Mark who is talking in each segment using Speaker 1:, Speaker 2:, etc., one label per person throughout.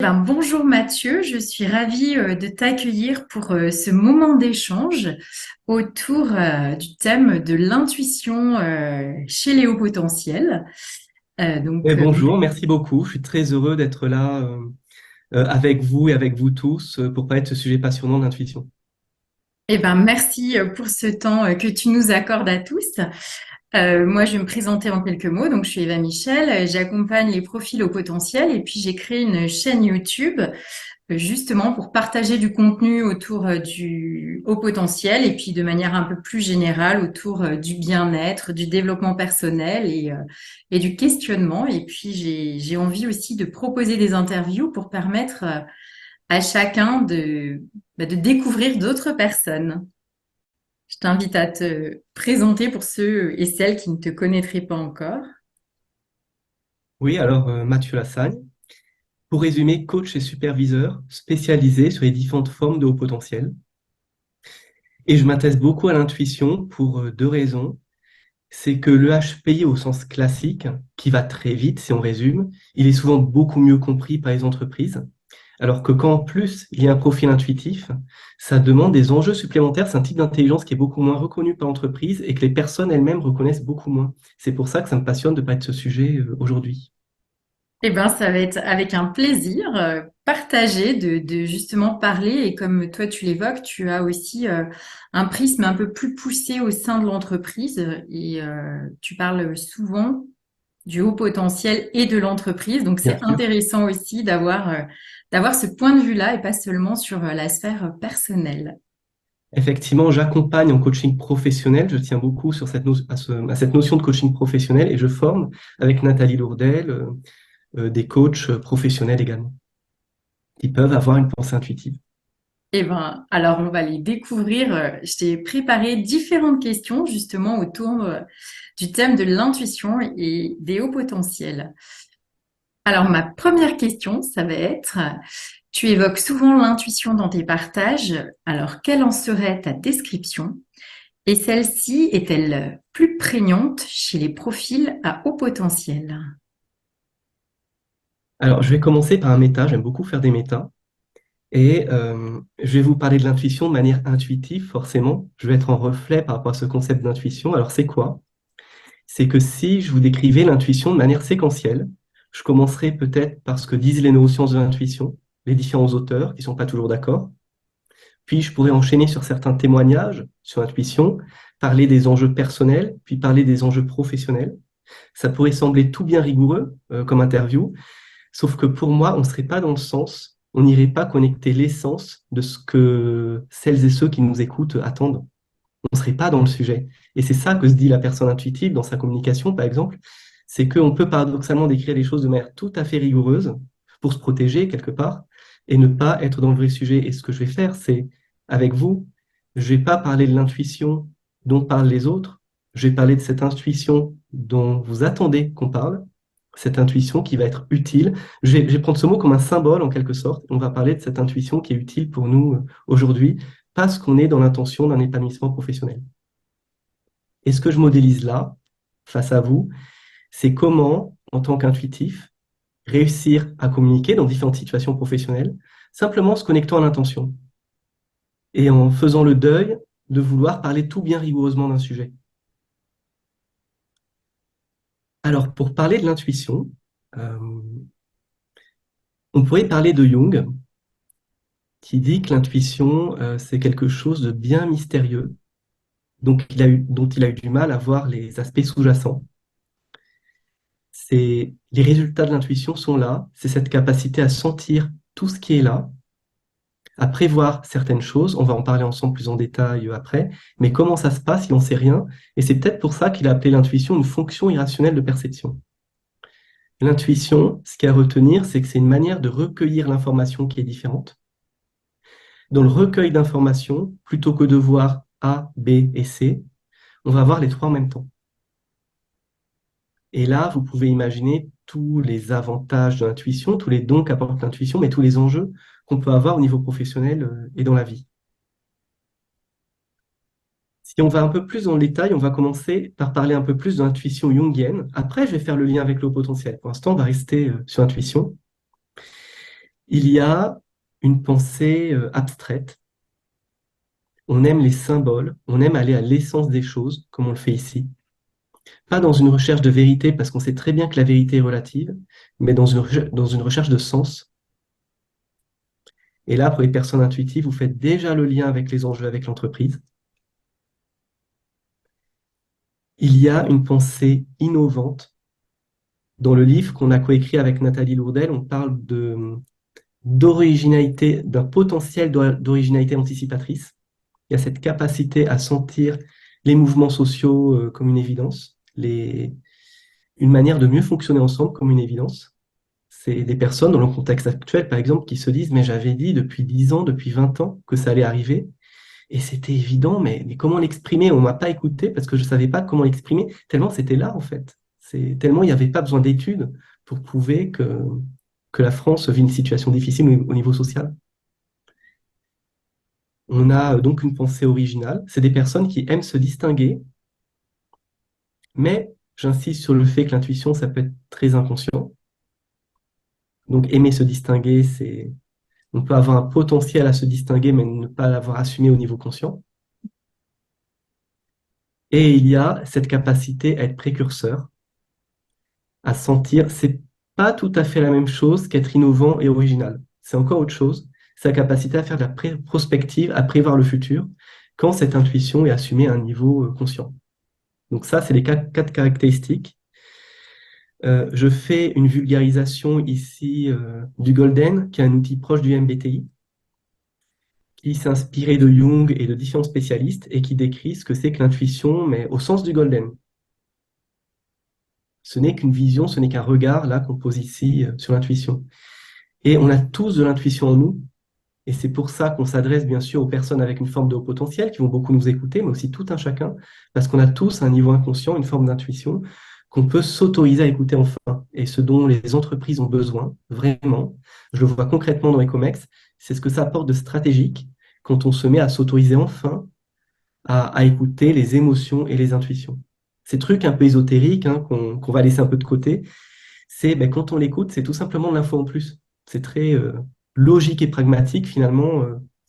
Speaker 1: Bonjour Mathieu, je suis ravie de t'accueillir pour ce moment d'échange autour du thème de l'intuition chez les hauts potentiels. Euh,
Speaker 2: Et
Speaker 1: donc, euh,
Speaker 2: bonjour, merci beaucoup. Je suis très heureux d'être là avec vous et avec vous tous pour parler de ce sujet passionnant d'intuition.
Speaker 1: Merci pour ce temps que tu nous accordes à tous. Moi, je vais me présenter en quelques mots. Donc, je suis Eva Michel, j'accompagne les profils au potentiel et puis j'ai créé une chaîne YouTube justement pour partager du contenu autour du haut potentiel et puis de manière un peu plus générale autour du bien-être, du développement personnel et du questionnement. Et puis j'ai envie aussi de proposer des interviews pour permettre à chacun de découvrir d'autres personnes. Je t'invite à te présenter pour ceux et celles qui ne te connaîtraient pas encore.
Speaker 2: Oui, alors Mathieu Lassagne, pour résumer, coach et superviseur spécialisé sur les différentes formes de haut potentiel. Et je m'intéresse beaucoup à l'intuition pour deux raisons. C'est que le HPI au sens classique, qui va très vite si on résume, il est souvent beaucoup mieux compris par les entreprises. Alors que quand en plus il y a un profil intuitif, ça demande des enjeux supplémentaires. C'est un type d'intelligence qui est beaucoup moins reconnu par l'entreprise et que les personnes elles-mêmes reconnaissent beaucoup moins. C'est pour ça que ça me passionne de parler de ce sujet aujourd'hui.
Speaker 1: Ça va être avec un plaisir partagé de justement parler. Et comme toi, tu l'évoques, tu as aussi un prisme un peu plus poussé au sein de l'entreprise et tu parles souvent du haut potentiel et de l'entreprise. Donc,
Speaker 2: Bien
Speaker 1: c'est
Speaker 2: sûr.
Speaker 1: intéressant aussi d'avoir ce point de vue-là et pas seulement sur la sphère personnelle.
Speaker 2: Effectivement, j'accompagne en coaching professionnel. Je tiens beaucoup sur à cette notion de coaching professionnel et je forme avec Nathalie Lourdel des coachs professionnels également qui peuvent avoir une pensée intuitive.
Speaker 1: Alors on va les découvrir. Je t'ai préparé différentes questions justement autour du thème de l'intuition et des hauts potentiels. Alors ma première question, ça va être, tu évoques souvent l'intuition dans tes partages. Alors quelle en serait ta description? Et celle-ci est-elle plus prégnante chez les profils à haut potentiel?
Speaker 2: Alors, je vais commencer par un méta. J'aime beaucoup faire des métas. Et je vais vous parler de l'intuition de manière intuitive, forcément. Je vais être en reflet par rapport à ce concept d'intuition. Alors, c'est quoi? C'est que si je vous décrivais l'intuition de manière séquentielle, je commencerai peut-être par ce que disent les neurosciences de l'intuition, les différents auteurs qui ne sont pas toujours d'accord. Puis, je pourrais enchaîner sur certains témoignages sur l'intuition, parler des enjeux personnels, puis parler des enjeux professionnels. Ça pourrait sembler tout bien rigoureux comme interview, sauf que pour moi, on ne serait pas dans le sens, on n'irait pas connecter l'essence de ce que celles et ceux qui nous écoutent attendent. On ne serait pas dans le sujet. Et c'est ça que se dit la personne intuitive dans sa communication, par exemple, c'est qu'on peut paradoxalement décrire les choses de manière tout à fait rigoureuse pour se protéger quelque part et ne pas être dans le vrai sujet. Et ce que je vais faire, c'est, avec vous, je ne vais pas parler de l'intuition dont parlent les autres, je vais parler de cette intuition dont vous attendez qu'on parle, cette intuition qui va être utile. Je vais prendre ce mot comme un symbole en quelque sorte. On va parler de cette intuition qui est utile pour nous aujourd'hui parce qu'on est dans l'intention d'un épanouissement professionnel. Et ce que je modélise là, face à vous, c'est comment, en tant qu'intuitif, réussir à communiquer dans différentes situations professionnelles, simplement en se connectant à l'intention et en faisant le deuil de vouloir parler tout bien rigoureusement d'un sujet. Alors, pour parler de l'intuition, euh, on pourrait parler de Jung, qui dit que l'intuition, c'est quelque chose de bien mystérieux, dont il a eu du mal à voir les aspects sous-jacents. Les résultats de l'intuition sont là, c'est cette capacité à sentir tout ce qui est là, à prévoir certaines choses, on va en parler ensemble plus en détail après, mais comment ça se passe, il n'en sait rien, et c'est peut-être pour ça qu'il a appelé l'intuition une fonction irrationnelle de perception. L'intuition, ce qu'il y a à retenir, c'est que c'est une manière de recueillir l'information qui est différente. Dans le recueil d'informations, plutôt que de voir A, B et C, on va voir les trois en même temps. Et là, vous pouvez imaginer tous les avantages de l'intuition, tous les dons qu'apporte l'intuition, mais tous les enjeux qu'on peut avoir au niveau professionnel et dans la vie. Si on va un peu plus dans le détail, on va commencer par parler un peu plus de l'intuition jungienne. Après, je vais faire le lien avec le potentiel. Pour l'instant, on va rester sur l'intuition. Il y a une pensée abstraite. On aime les symboles, on aime aller à l'essence des choses, comme on le fait ici. Pas dans une recherche de vérité, parce qu'on sait très bien que la vérité est relative, mais dans une recherche de sens. Et là, pour les personnes intuitives, vous faites déjà le lien avec les enjeux avec l'entreprise. Il y a une pensée innovante. Dans le livre qu'on a coécrit avec Nathalie Lourdel, on parle d'originalité, d'un potentiel d'originalité anticipatrice. Il y a cette capacité à sentir les mouvements sociaux comme une évidence, une manière de mieux fonctionner ensemble comme une évidence. C'est des personnes dans le contexte actuel, par exemple, qui se disent, mais j'avais dit depuis 10 ans, depuis 20 ans que ça allait arriver, et c'était évident, mais comment l'exprimer? On m'a pas écouté parce que je savais pas comment l'exprimer, tellement c'était là, en fait. Tellement il n'y avait pas besoin d'études pour prouver que la France vit une situation difficile au niveau social. On a donc une pensée originale. C'est des personnes qui aiment se distinguer, mais j'insiste sur le fait que l'intuition, ça peut être très inconscient. Donc aimer se distinguer, on peut avoir un potentiel à se distinguer, mais ne pas l'avoir assumé au niveau conscient. Et il y a cette capacité à être précurseur, à sentir, c'est pas tout à fait la même chose qu'être innovant et original. C'est encore autre chose. C'est la capacité à faire de la prospective, à prévoir le futur, quand cette intuition est assumée à un niveau conscient. Donc ça, c'est les quatre caractéristiques. Je fais une vulgarisation ici du Golden, qui est un outil proche du MBTI, qui s'est inspiré de Jung et de différents spécialistes et qui décrit ce que c'est que l'intuition, mais au sens du Golden. Ce n'est qu'une vision, ce n'est qu'un regard, là, qu'on pose ici sur l'intuition. Et on a tous de l'intuition en nous, et c'est pour ça qu'on s'adresse bien sûr aux personnes avec une forme de haut potentiel, qui vont beaucoup nous écouter, mais aussi tout un chacun, parce qu'on a tous un niveau inconscient, une forme d'intuition, qu'on peut s'autoriser à écouter enfin, et ce dont les entreprises ont besoin, vraiment. Je le vois concrètement dans Ecomex, c'est ce que ça apporte de stratégique quand on se met à s'autoriser enfin à écouter les émotions et les intuitions. Ces trucs un peu ésotériques hein, qu'on va laisser un peu de côté, c'est ben, quand on l'écoute, c'est tout simplement de l'info en plus. C'est très logique et pragmatique finalement,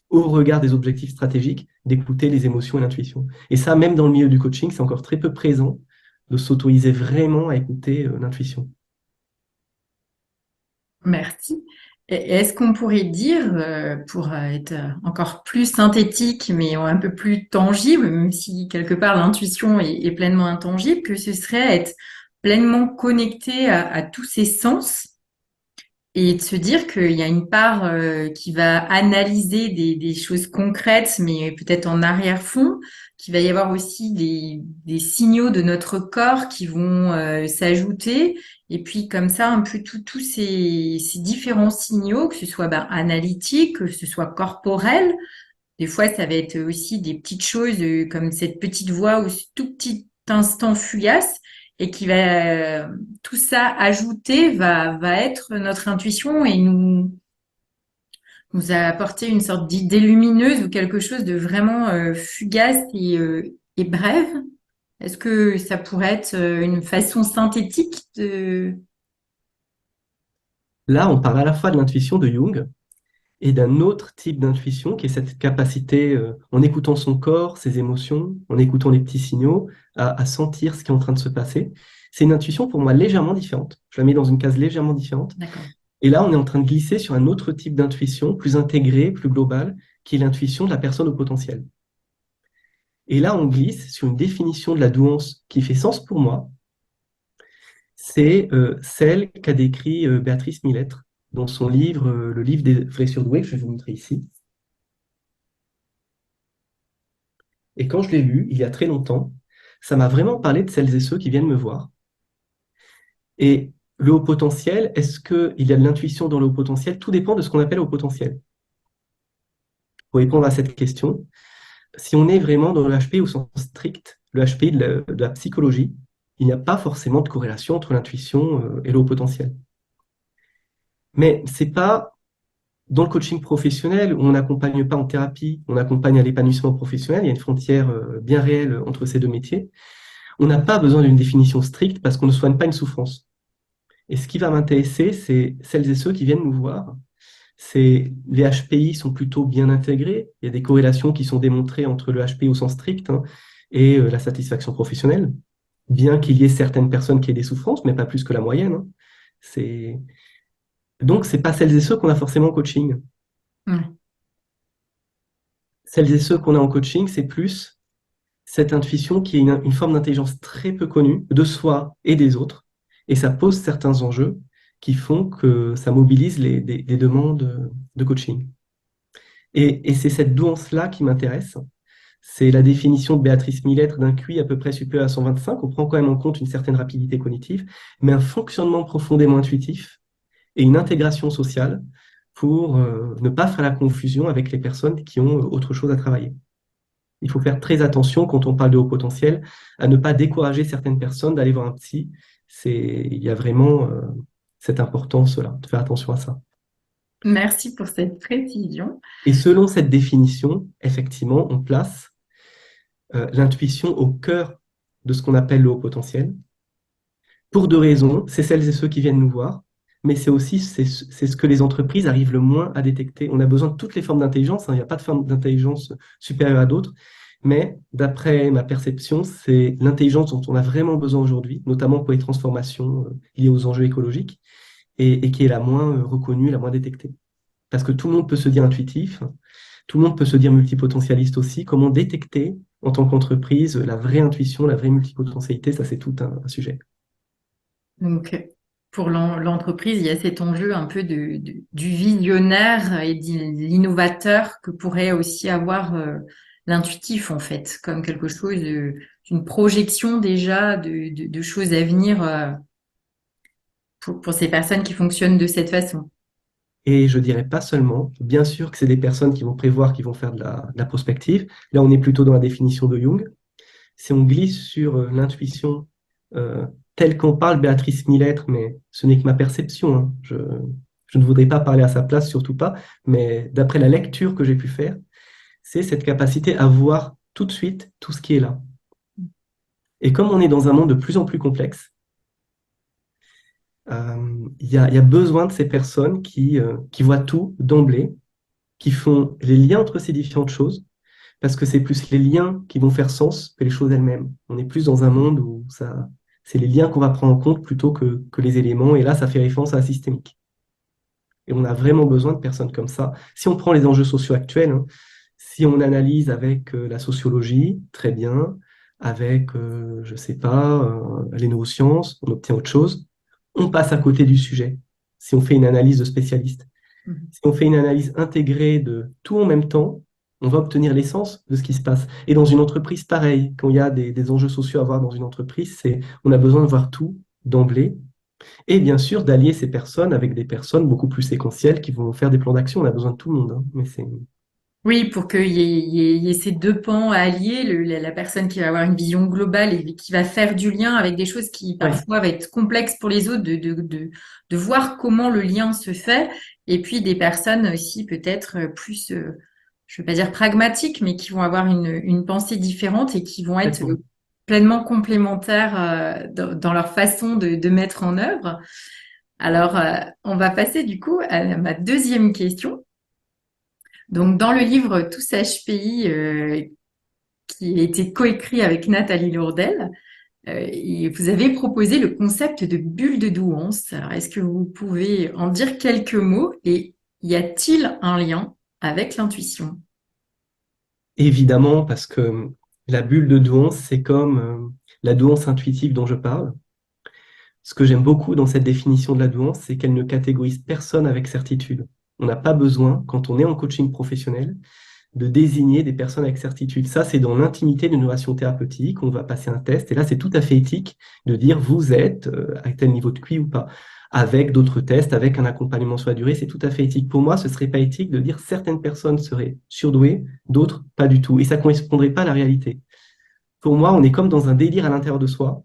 Speaker 2: au regard des objectifs stratégiques, d'écouter les émotions et l'intuition. Et ça, même dans le milieu du coaching, c'est encore très peu présent de s'autoriser vraiment à écouter l'intuition.
Speaker 1: Merci. Et est-ce qu'on pourrait dire, pour être encore plus synthétique, mais un peu plus tangible, même si quelque part l'intuition est pleinement intangible, que ce serait être pleinement connecté à tous ses sens et de se dire qu'il y a une part qui va analyser des choses concrètes, mais peut-être en arrière-fond, qu'il va y avoir aussi des signaux de notre corps qui vont s'ajouter, et puis comme ça, un peu tous ces différents signaux, que ce soit analytique, que ce soit corporel. Des fois, ça va être aussi des petites choses comme cette petite voix ou ce tout petit instant fugace et qui va tout ça ajouté va être notre intuition et nous apporter une sorte d'idée lumineuse ou quelque chose de vraiment fugace et brève. Est-ce que ça pourrait être une façon synthétique de...
Speaker 2: Là, on parle à la fois de l'intuition de Jung et d'un autre type d'intuition qui est cette capacité, en écoutant son corps, ses émotions, en écoutant les petits signaux, à sentir ce qui est en train de se passer. C'est une intuition pour moi légèrement différente. Je la mets dans une case légèrement différente.
Speaker 1: D'accord.
Speaker 2: Et là, on est en train de glisser sur un autre type d'intuition, plus intégré, plus global, qui est l'intuition de la personne au potentiel. Et là, on glisse sur une définition de la douance qui fait sens pour moi. C'est celle qu'a décrit Béatrice Millettre dans son livre, le livre des vrais surdoués, que je vais vous montrer ici. Et quand je l'ai lu, il y a très longtemps, ça m'a vraiment parlé de celles et ceux qui viennent me voir. Et le haut potentiel, est-ce qu'il y a de l'intuition dans le haut potentiel? Tout dépend de ce qu'on appelle haut potentiel. Pour répondre à cette question, si on est vraiment dans le HP au sens strict, le HP de la psychologie, il n'y a pas forcément de corrélation entre l'intuition et le haut potentiel. Mais c'est pas dans le coaching professionnel où on n'accompagne pas en thérapie, on accompagne à l'épanouissement professionnel, il y a une frontière bien réelle entre ces deux métiers. On n'a pas besoin d'une définition stricte parce qu'on ne soigne pas une souffrance. Et ce qui va m'intéresser, c'est celles et ceux qui viennent nous voir, Les HPI sont plutôt bien intégrés. Il y a des corrélations qui sont démontrées entre le HPI au sens strict, hein, et la satisfaction professionnelle, bien qu'il y ait certaines personnes qui aient des souffrances, mais pas plus que la moyenne, hein. C'est... Donc, ce n'est pas celles et ceux qu'on a forcément en coaching.
Speaker 1: Ouais.
Speaker 2: Celles et ceux qu'on a en coaching, c'est plus cette intuition qui est une forme d'intelligence très peu connue de soi et des autres. Et ça pose certains enjeux qui font que ça mobilise des demandes de coaching. Et c'est cette douance-là qui m'intéresse. C'est la définition de Béatrice Millettre d'un QI à peu près supérieur à 125. On prend quand même en compte une certaine rapidité cognitive, mais un fonctionnement profondément intuitif et une intégration sociale pour ne pas faire la confusion avec les personnes qui ont autre chose à travailler. Il faut faire très attention quand on parle de haut potentiel à ne pas décourager certaines personnes d'aller voir un psy. Il y a vraiment cette importance-là, de faire attention à ça.
Speaker 1: Merci pour cette précision.
Speaker 2: Et selon cette définition, effectivement, on place l'intuition au cœur de ce qu'on appelle le haut potentiel. Pour deux raisons, c'est celles et ceux qui viennent nous voir, mais c'est ce que les entreprises arrivent le moins à détecter. On a besoin de toutes les formes d'intelligence, hein, il n'y a pas de forme d'intelligence supérieure à d'autres, mais d'après ma perception, c'est l'intelligence dont on a vraiment besoin aujourd'hui, notamment pour les transformations liées aux enjeux écologiques, et qui est la moins reconnue, la moins détectée. Parce que tout le monde peut se dire intuitif, tout le monde peut se dire multipotentialiste aussi. Comment détecter en tant qu'entreprise la vraie intuition, la vraie multipotentialité, ça c'est tout un sujet.
Speaker 1: Donc, pour l'entreprise, il y a cet enjeu un peu du visionnaire et de l'innovateur que pourrait aussi avoir l'intuitif, en fait, comme quelque chose d'une projection déjà de choses à venir pour ces personnes qui fonctionnent de cette façon.
Speaker 2: Et je dirais pas seulement, bien sûr que c'est des personnes qui vont prévoir, qui vont faire de la prospective. Là, on est plutôt dans la définition de Jung. Si on glisse sur l'intuition euh, telle qu'en parle Béatrice Millettre, mais ce n'est que ma perception, hein. Je ne voudrais pas parler à sa place, surtout pas, mais d'après la lecture que j'ai pu faire, c'est cette capacité à voir tout de suite tout ce qui est là. Et comme on est dans un monde de plus en plus complexe, il y a besoin de ces personnes qui voient tout d'emblée, qui font les liens entre ces différentes choses, parce que c'est plus les liens qui vont faire sens que les choses elles-mêmes. On est plus dans un monde où c'est les liens qu'on va prendre en compte plutôt que les éléments, et là, ça fait référence à la systémique. Et on a vraiment besoin de personnes comme ça. Si on prend les enjeux sociaux actuels, hein, si on analyse avec la sociologie, très bien, avec, je ne sais pas, les neurosciences, on obtient autre chose, on passe à côté du sujet. Si on fait une analyse de spécialiste,
Speaker 1: Mhm.
Speaker 2: si on fait une analyse intégrée de tout en même temps, on va obtenir l'essence de ce qui se passe. Et dans une entreprise, pareil, quand il y a des enjeux sociaux à voir dans une entreprise, on a besoin de voir tout d'emblée. Et bien sûr, d'allier ces personnes avec des personnes beaucoup plus séquentielles qui vont faire des plans d'action. On a besoin de tout le monde, hein. Mais c'est...
Speaker 1: Oui, pour qu'il y ait ces deux pans à allier, la personne qui va avoir une vision globale et qui va faire du lien avec des choses qui
Speaker 2: Ouais,
Speaker 1: parfois va être complexes pour les autres, de voir comment le lien se fait, et puis des personnes aussi peut-être plus, je ne veux pas dire pragmatiques, mais qui vont avoir une pensée différente et qui vont être
Speaker 2: complètement.
Speaker 1: pleinement complémentaires dans leur façon de mettre en œuvre. Alors, on va passer du coup à ma deuxième question. Donc, dans le livre Tous HPI, qui a été coécrit avec Nathalie Lourdel, et vous avez proposé le concept de bulle de douance. Alors, est-ce que vous pouvez en dire quelques mots et y a-t-il un lien avec l'intuition?
Speaker 2: Évidemment, parce que la bulle de douance, c'est comme la douance intuitive dont je parle. Ce que j'aime beaucoup dans cette définition de la douance, c'est qu'elle ne catégorise personne avec certitude. On n'a pas besoin, quand on est en coaching professionnel, de désigner des personnes avec certitude. Ça, c'est dans l'intimité d'une relation thérapeutique. On va passer un test. Et là, c'est tout à fait éthique de dire vous êtes à tel niveau de QI ou pas. Avec d'autres tests, avec un accompagnement sur la durée, c'est tout à fait éthique. Pour moi, ce serait pas éthique de dire certaines personnes seraient surdouées, d'autres pas du tout. Et ça correspondrait pas à la réalité. Pour moi, on est comme dans un délire à l'intérieur de soi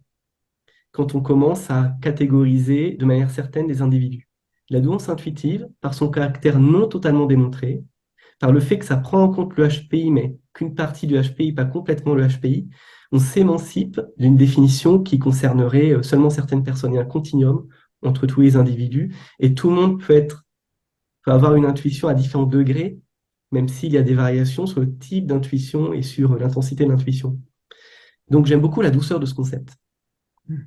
Speaker 2: quand on commence à catégoriser de manière certaine des individus. La douance intuitive, par son caractère non totalement démontré, par le fait que ça prend en compte le HPI, mais qu'une partie du HPI, pas complètement le HPI, on s'émancipe d'une définition qui concernerait seulement certaines personnes. Il y a un continuum entre tous les individus et tout le monde peut être peut avoir une intuition à différents degrés, même s'il y a des variations sur le type d'intuition et sur l'intensité de l'intuition. Donc j'aime beaucoup la douceur de ce concept.
Speaker 1: Mhm.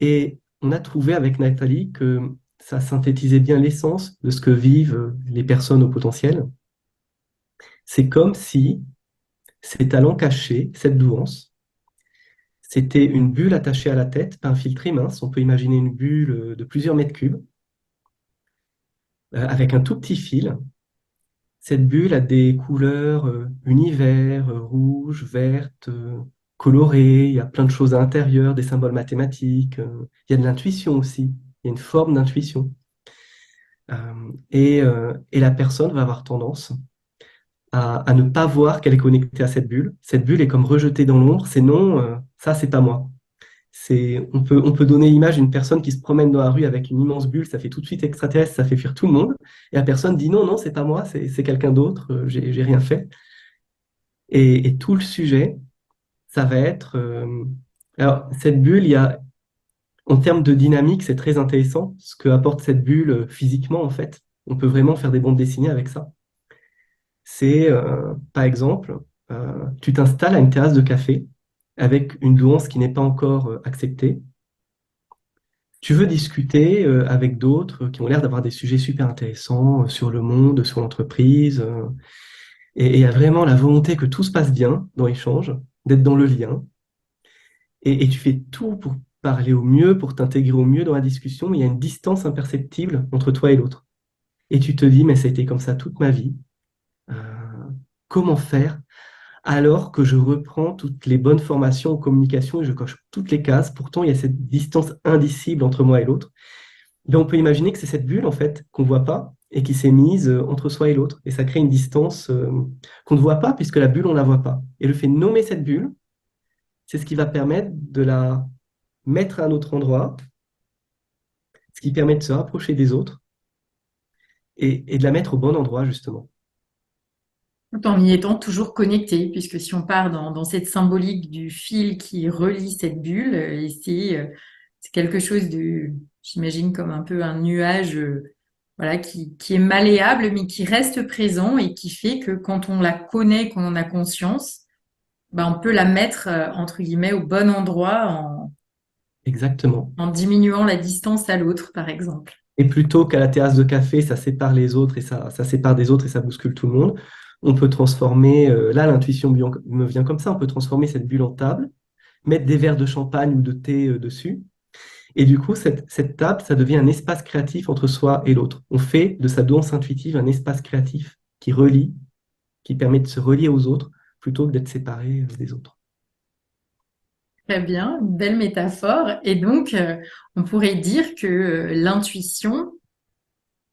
Speaker 2: Et on a trouvé avec Nathalie que ça synthétisait bien l'essence de ce que vivent les personnes au potentiel. C'est comme si ces talents cachés, cette douance, c'était une bulle attachée à la tête par un fil très mince. On peut imaginer une bulle de plusieurs mètres cubes avec un tout petit fil. Cette bulle a des couleurs univers, rouge, verte, colorées. Il y a plein de choses à l'intérieur, des symboles mathématiques. Il y a de l'intuition aussi. Il y a une forme d'intuition. Et la personne va avoir tendance à ne pas voir qu'elle est connectée à cette bulle. Cette bulle est comme rejetée dans l'ombre. C'est non, ça, c'est pas moi. On peut donner l'image d'une personne qui se promène dans la rue avec une immense bulle, ça fait tout de suite extraterrestre, ça fait fuir tout le monde. Et la personne dit non, non, c'est pas moi, c'est quelqu'un d'autre, j'ai rien fait. Et tout le sujet, ça va être. Alors, cette bulle, en termes de dynamique, c'est très intéressant ce que apporte cette bulle physiquement, en fait. On peut vraiment faire des bandes dessinées avec ça. C'est, par exemple, tu t'installes à une terrasse de café avec une douance qui n'est pas encore acceptée. Tu veux discuter avec d'autres qui ont l'air d'avoir des sujets super intéressants sur le monde, sur l'entreprise, et il y a vraiment la volonté que tout se passe bien dans l'échange, d'être dans le lien, et tu fais tout pour parler au mieux, pour t'intégrer au mieux dans la discussion, mais il y a une distance imperceptible entre toi et l'autre. Et tu te dis, mais ça a été comme ça toute ma vie. Euh, Comment faire alors que je reprends toutes les bonnes formations en communication et je coche toutes les cases? Pourtant, il y a cette distance indicible entre moi et l'autre. Ben, on peut imaginer que c'est cette bulle, en fait, qu'on ne voit pas et qui s'est mise entre soi et l'autre. Et ça crée une distance qu'on ne voit pas puisque la bulle, on ne la voit pas. Et le fait de nommer cette bulle, c'est ce qui va permettre de la mettre à un autre endroit, ce qui permet de se rapprocher des autres et de la mettre au bon endroit, justement.
Speaker 1: Tout en y étant toujours connecté, puisque si on part dans cette symbolique du fil qui relie cette bulle, et c'est quelque chose de, j'imagine, comme un peu un nuage, voilà, qui est malléable, mais qui reste présent et qui fait que quand on la connaît, qu'on en a conscience, ben, on peut la mettre, entre guillemets, au bon endroit
Speaker 2: Exactement.
Speaker 1: en diminuant la distance à l'autre, par exemple.
Speaker 2: Et plutôt qu'à la terrasse de café, ça sépare les autres et ça sépare des autres et ça bouscule tout le monde, on peut transformer, là l'intuition me vient comme ça, on peut transformer cette bulle en table, mettre des verres de champagne ou de thé dessus. Et du coup, cette table, ça devient un espace créatif entre soi et l'autre. On fait de sa danse intuitive un espace créatif qui relie, qui permet de se relier aux autres plutôt que d'être séparé des autres.
Speaker 1: Très bien, une belle métaphore. Et donc, on pourrait dire que l'intuition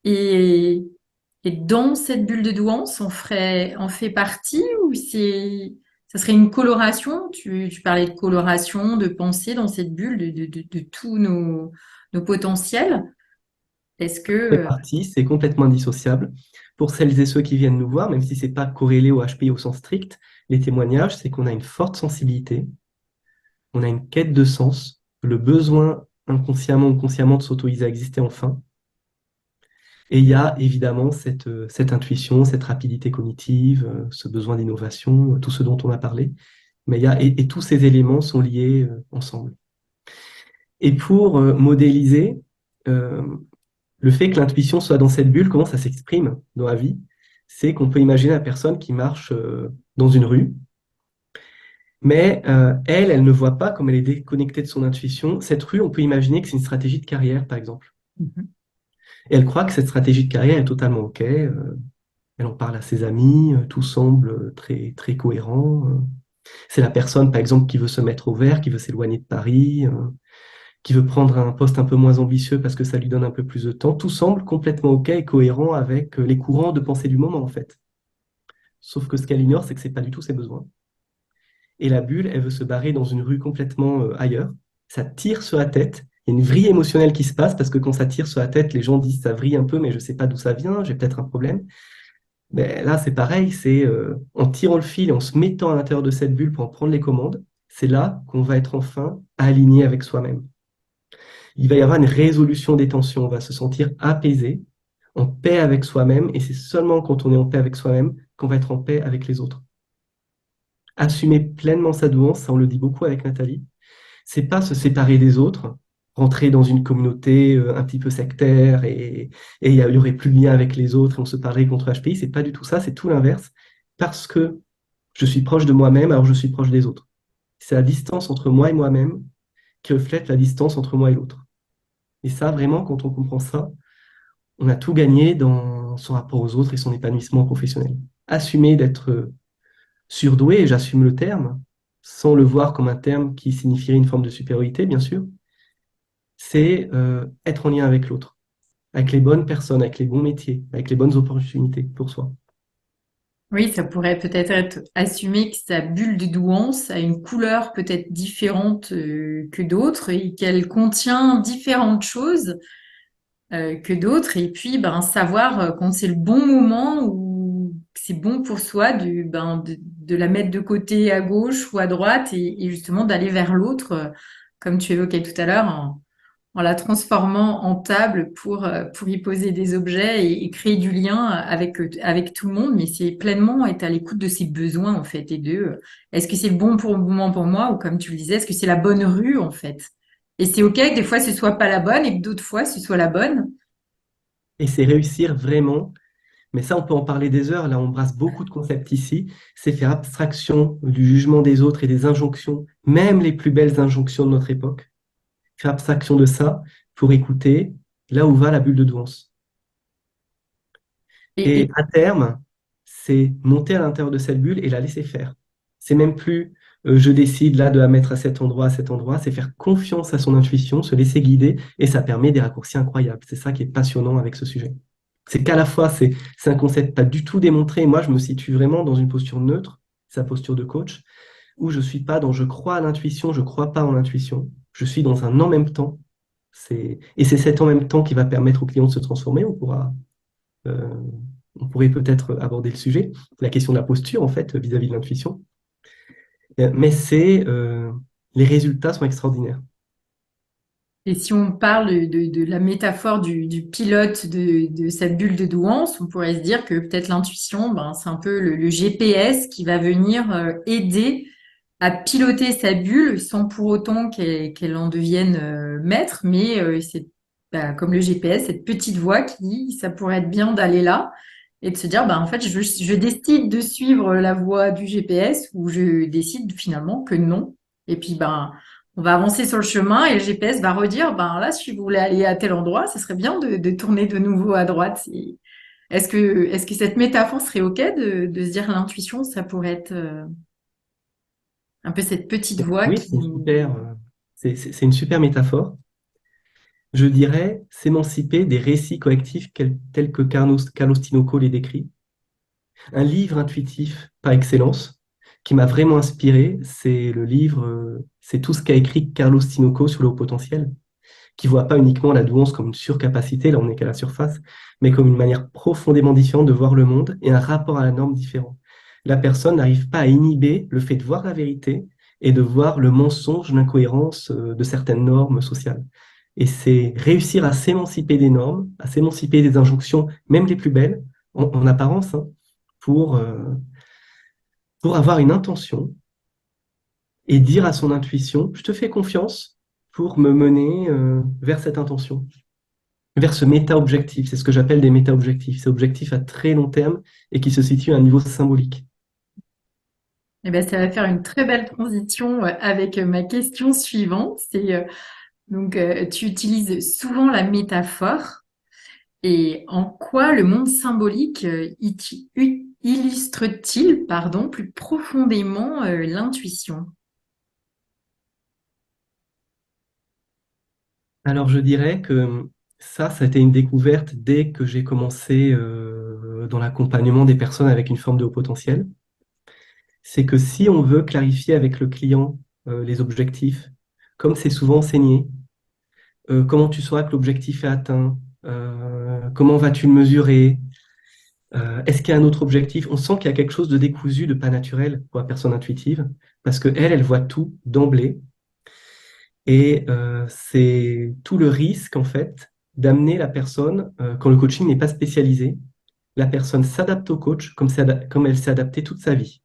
Speaker 1: est, est dans cette bulle de douance, en fait partie ou ça serait une coloration? Tu parlais de coloration, de pensée dans cette bulle, de tous nos potentiels. Est-ce que,
Speaker 2: C'est parti, c'est complètement indissociable. Pour celles et ceux qui viennent nous voir, même si ce n'est pas corrélé au HPI au sens strict, les témoignages, c'est qu'on a une forte sensibilité, on a une quête de sens, le besoin inconsciemment ou consciemment de s'autoriser à exister enfin. Et il y a évidemment cette intuition, cette rapidité cognitive, ce besoin d'innovation, tout ce dont on a parlé. Mais et tous ces éléments sont liés ensemble. Et pour modéliser euh, le fait que l'intuition soit dans cette bulle, comment ça s'exprime dans la vie, c'est qu'on peut imaginer la personne qui marche dans une rue, mais elle ne voit pas, comme elle est déconnectée de son intuition, cette rue, on peut imaginer que c'est une stratégie de carrière, par exemple. Et elle croit que cette stratégie de carrière est totalement OK. Elle en parle à ses amis, tout semble très, très cohérent. C'est la personne, par exemple, qui veut se mettre au vert, qui veut s'éloigner de Paris, qui veut prendre un poste un peu moins ambitieux parce que ça lui donne un peu plus de temps. Tout semble complètement OK et cohérent avec les courants de pensée du moment, en fait. Sauf que ce qu'elle ignore, c'est que c'est pas du tout ses besoins. Et la bulle, elle veut se barrer dans une rue complètement ailleurs. Ça tire sur la tête. Il y a une vrille émotionnelle qui se passe parce que quand ça tire sur la tête, les gens disent ça vrille un peu, mais je sais pas d'où ça vient, j'ai peut-être un problème. Mais là, c'est pareil, c'est en tirant le fil et en se mettant à l'intérieur de cette bulle pour en prendre les commandes, c'est là qu'on va être enfin aligné avec soi-même. Il va y avoir une résolution des tensions, on va se sentir apaisé, en paix avec soi-même, et c'est seulement quand on est en paix avec soi-même qu'on va être en paix avec les autres. Assumer pleinement sa douance, ça on le dit beaucoup avec Nathalie, c'est pas se séparer des autres, rentrer dans une communauté un petit peu sectaire et il y aurait plus de lien avec les autres et on se parlerait contre HPI, c'est pas du tout ça, c'est tout l'inverse, parce que je suis proche de moi-même, alors je suis proche des autres. C'est la distance entre moi et moi-même qui reflète la distance entre moi et l'autre. Et ça, vraiment, quand on comprend ça, on a tout gagné dans son rapport aux autres et son épanouissement professionnel. Assumer d'être surdoué, et j'assume le terme, sans le voir comme un terme qui signifierait une forme de supériorité, bien sûr, c'est être en lien avec l'autre, avec les bonnes personnes, avec les bons métiers, avec les bonnes opportunités pour soi.
Speaker 1: Oui, ça pourrait peut-être être assumé que sa bulle de douance a une couleur peut-être différente que d'autres et qu'elle contient différentes choses que d'autres. Et puis, ben, savoir quand c'est le bon moment ou que c'est bon pour soi de la mettre de côté à gauche ou à droite et justement d'aller vers l'autre, comme tu évoquais tout à l'heure, en la transformant en table pour y poser des objets et créer du lien avec tout le monde. Mais c'est pleinement être à l'écoute de ses besoins, en fait, et est-ce que c'est le bon moment pour moi ou comme tu le disais, est-ce que c'est la bonne rue, en fait? Et c'est OK que des fois ce soit pas la bonne et que d'autres fois ce soit la bonne.
Speaker 2: Et c'est réussir vraiment, mais ça on peut en parler des heures, là on brasse beaucoup de concepts ici, c'est faire abstraction du jugement des autres et des injonctions, même les plus belles injonctions de notre époque, faire abstraction de ça pour écouter là où va la bulle de douance. Et
Speaker 1: Et
Speaker 2: à terme, c'est monter à l'intérieur de cette bulle et la laisser faire. C'est même plus je décide là de la mettre à cet endroit, c'est faire confiance à son intuition, se laisser guider et ça permet des raccourcis incroyables. C'est ça qui est passionnant avec ce sujet. C'est qu'à la fois, c'est un concept pas du tout démontré. Et moi, je me situe vraiment dans une posture neutre, sa posture de coach, où je suis pas dans je crois à l'intuition, je crois pas en l'intuition. Je suis dans un en même temps. Et c'est cet en même temps qui va permettre au client de se transformer. Euh, on pourrait peut-être aborder le sujet, la question de la posture, en fait, vis-à-vis de l'intuition. Mais les résultats sont extraordinaires.
Speaker 1: Et si on parle de la métaphore du pilote de cette bulle de douance, on pourrait se dire que peut-être l'intuition, ben, c'est un peu le GPS qui va venir aider à piloter sa bulle sans pour autant qu'elle en devienne maître, mais c'est bah, comme le GPS, cette petite voix qui dit ça pourrait être bien d'aller là et de se dire bah, en fait je décide de suivre la voie du GPS ou je décide finalement que non. Et puis ben on va avancer sur le chemin et le GPS va redire ben là si vous voulez aller à tel endroit, ce serait bien de tourner de nouveau à droite. Est-ce que cette métaphore serait OK de se dire l'intuition, ça pourrait être un peu cette petite voix
Speaker 2: Oui,
Speaker 1: qui
Speaker 2: c'est une
Speaker 1: nous...
Speaker 2: c'est une super métaphore. Je dirais s'émanciper des récits collectifs tels que Carlos Tinoco les décrit. Un livre intuitif par excellence qui m'a vraiment inspiré, c'est le livre, c'est tout ce qu'a écrit Carlos Tinoco sur le haut potentiel, qui voit pas uniquement la douance comme une surcapacité, là on n'est qu'à la surface, mais comme une manière profondément différente de voir le monde et un rapport à la norme différent. La personne n'arrive pas à inhiber le fait de voir la vérité et de voir le mensonge, l'incohérence de certaines normes sociales. Et c'est réussir à s'émanciper des normes, à s'émanciper des injonctions, même les plus belles, en apparence, hein, pour, euh, pour avoir une intention et dire à son intuition, je te fais confiance pour me mener vers cette intention, vers ce méta-objectif. C'est ce que j'appelle des méta-objectifs. C'est objectifs à très long terme et qui se situent à un niveau symbolique.
Speaker 1: Eh ben, ça va faire une très belle transition avec ma question suivante. Tu utilises souvent la métaphore et en quoi le monde symbolique illustre-t-il, pardon, plus profondément l'intuition?
Speaker 2: Alors je dirais que ça a été une découverte dès que j'ai commencé dans l'accompagnement des personnes avec une forme de haut potentiel. C'est que si on veut clarifier avec le client les objectifs, comme c'est souvent enseigné, comment tu sauras que l'objectif est atteint, comment vas-tu le mesurer, est-ce qu'il y a un autre objectif? On sent qu'il y a quelque chose de décousu, de pas naturel pour la personne intuitive, parce que elle voit tout d'emblée. Et c'est tout le risque, en fait. d'amener la personne, quand le coaching n'est pas spécialisé, la personne s'adapte au coach comme elle s'est adaptée toute sa vie.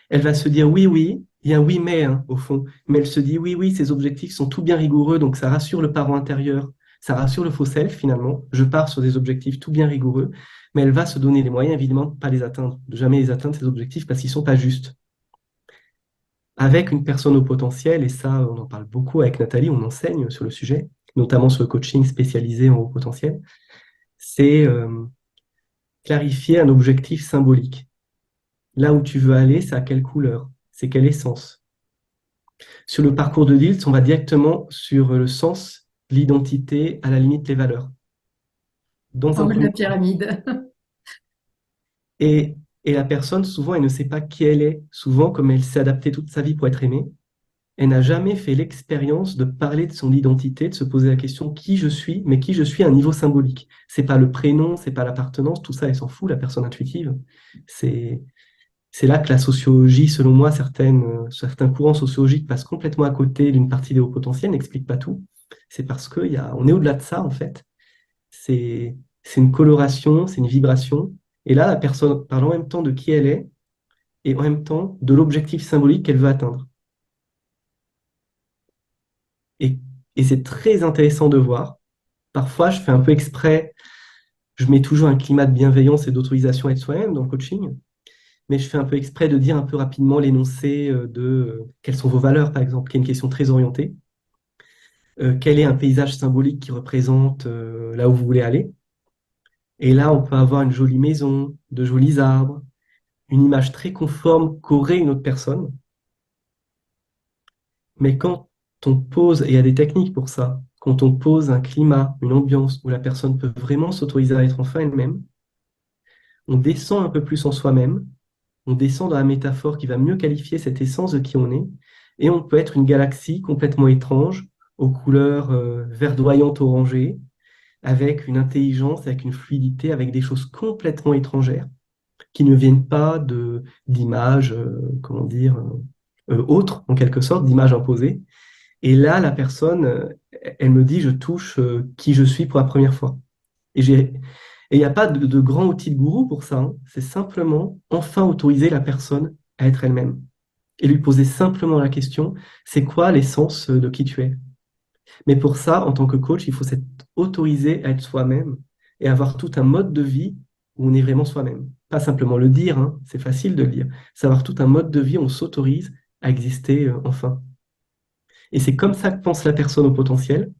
Speaker 2: Elle va se dire oui, oui, il y a un oui, mais hein, au fond, mais elle se dit oui, oui, ces objectifs sont tout bien rigoureux, donc ça rassure le parent intérieur, ça rassure le faux self finalement. Je pars sur des objectifs tout bien rigoureux, mais elle va se donner les moyens évidemment de ne pas les atteindre, de jamais les atteindre ces objectifs parce qu'ils ne sont pas justes. Avec une personne au potentiel, et ça on en parle beaucoup avec Nathalie, on enseigne sur le sujet, notamment sur le coaching spécialisé en haut potentiel, c'est clarifier un objectif symbolique. Là où tu veux aller, c'est à quelle couleur, c'est quelle essence. Sur le parcours de Diels, on va directement sur le sens, l'identité, à la limite les valeurs. Dans
Speaker 1: En
Speaker 2: un
Speaker 1: haut de la
Speaker 2: premier
Speaker 1: pyramide.
Speaker 2: et, et la personne, souvent, elle ne sait pas qui elle est. Souvent, comme elle s'est adaptée toute sa vie pour être aimée, elle n'a jamais fait l'expérience de parler de son identité, de se poser la question qui je suis, mais qui je suis à un niveau symbolique. C'est pas le prénom, c'est pas l'appartenance, tout ça, elle s'en fout, la personne intuitive. C'est C'est là que la sociologie, selon moi, certains courants sociologiques passent complètement à côté d'une partie des hauts potentiels, n'expliquent pas tout. C'est parce on est au-delà de ça, en fait. C'est une coloration, c'est une vibration. Et là, la personne parle en même temps de qui elle est et en même temps de l'objectif symbolique qu'elle veut atteindre. Et, et c'est très intéressant de voir. Parfois, je fais un peu exprès, je mets toujours un climat de bienveillance et d'autorisation à être soi-même dans le coaching. Mais je fais un peu exprès de dire un peu rapidement l'énoncé quelles sont vos valeurs, par exemple, qui est une question très orientée. Quel est un paysage symbolique qui représente là où vous voulez aller? Et là, on peut avoir une jolie maison, de jolis arbres, une image très conforme qu'aurait une autre personne. Mais quand on pose, et il y a des techniques pour ça, quand on pose un climat, une ambiance où la personne peut vraiment s'autoriser à être enfin elle-même, on descend un peu plus en soi-même, on descend dans la métaphore qui va mieux qualifier cette essence de qui on est, et on peut être une galaxie complètement étrange, aux couleurs verdoyantes orangées, avec une intelligence, avec une fluidité, avec des choses complètement étrangères, qui ne viennent pas d'images, comment dire, autres, en quelque sorte, d'images imposées. Et là, la personne, elle me dit, je touche qui je suis pour la première fois. Et il n'y a pas de grand outil de gourou pour ça, hein. C'est simplement enfin autoriser la personne à être elle-même et lui poser simplement la question, c'est quoi l'essence de qui tu es? Mais pour ça, en tant que coach, il faut s'être autorisé à être soi-même et avoir tout un mode de vie où on est vraiment soi-même. Pas simplement le dire, hein, c'est facile de le dire. C'est avoir tout un mode de vie où on s'autorise à exister enfin. Et c'est comme ça que pense la personne au potentiel,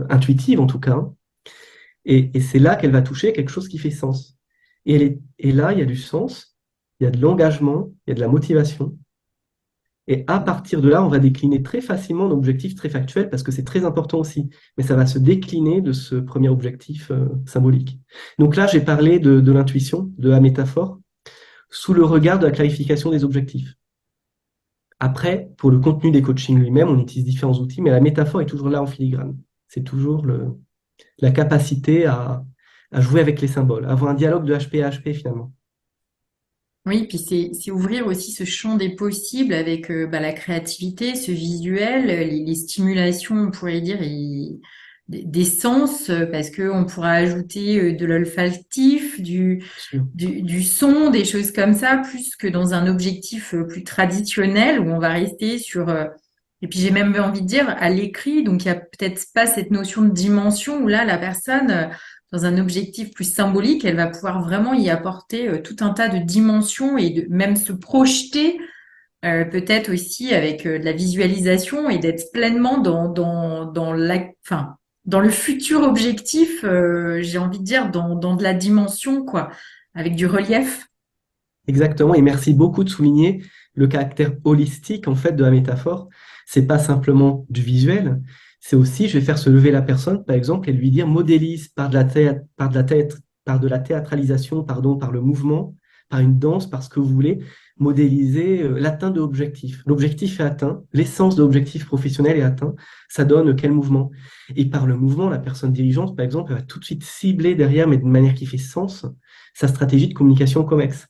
Speaker 2: intuitive en tout cas, hein. Et c'est là qu'elle va toucher quelque chose qui fait sens. Et là, il y a du sens, il y a de l'engagement, il y a de la motivation. Et à partir de là, on va décliner très facilement l'objectif très factuel parce que c'est très important aussi. Mais ça va se décliner de ce premier objectif symbolique. Donc là, j'ai parlé de l'intuition, de la métaphore, sous le regard de la clarification des objectifs. Après, pour le contenu des coachings lui-même, on utilise différents outils, mais la métaphore est toujours là en filigrane. C'est toujours la capacité à jouer avec les symboles, à avoir un dialogue de HP à HP finalement.
Speaker 1: Oui, puis c'est ouvrir aussi ce champ des possibles avec la créativité, ce visuel, les stimulations, on pourrait dire, des sens, parce que on pourra ajouter de l'olfactif,
Speaker 2: Sûr.
Speaker 1: du son, des choses comme ça, plus que dans un objectif plus traditionnel où on va rester sur. Et puis j'ai même envie de dire à l'écrit, donc il y a peut-être pas cette notion de dimension où là la personne dans un objectif plus symbolique, elle va pouvoir vraiment y apporter tout un tas de dimensions et même se projeter peut-être aussi avec de la visualisation et d'être pleinement enfin, dans le futur objectif, j'ai envie de dire, dans de la dimension, quoi, avec du relief.
Speaker 2: Exactement, et merci beaucoup de souligner le caractère holistique en fait de la métaphore. C'est pas simplement du visuel, c'est aussi, je vais faire se lever la personne, par exemple, et lui dire modélise par de la théâtralisation, pardon, par le mouvement, par une danse, par ce que vous voulez, modéliser l'atteinte de l'objectif. L'objectif est atteint, l'essence de l'objectif professionnel est atteint, ça donne quel mouvement? Et par le mouvement, la personne dirigeante, par exemple, elle va tout de suite cibler derrière, mais d'une manière qui fait sens, sa stratégie de communication COMEX.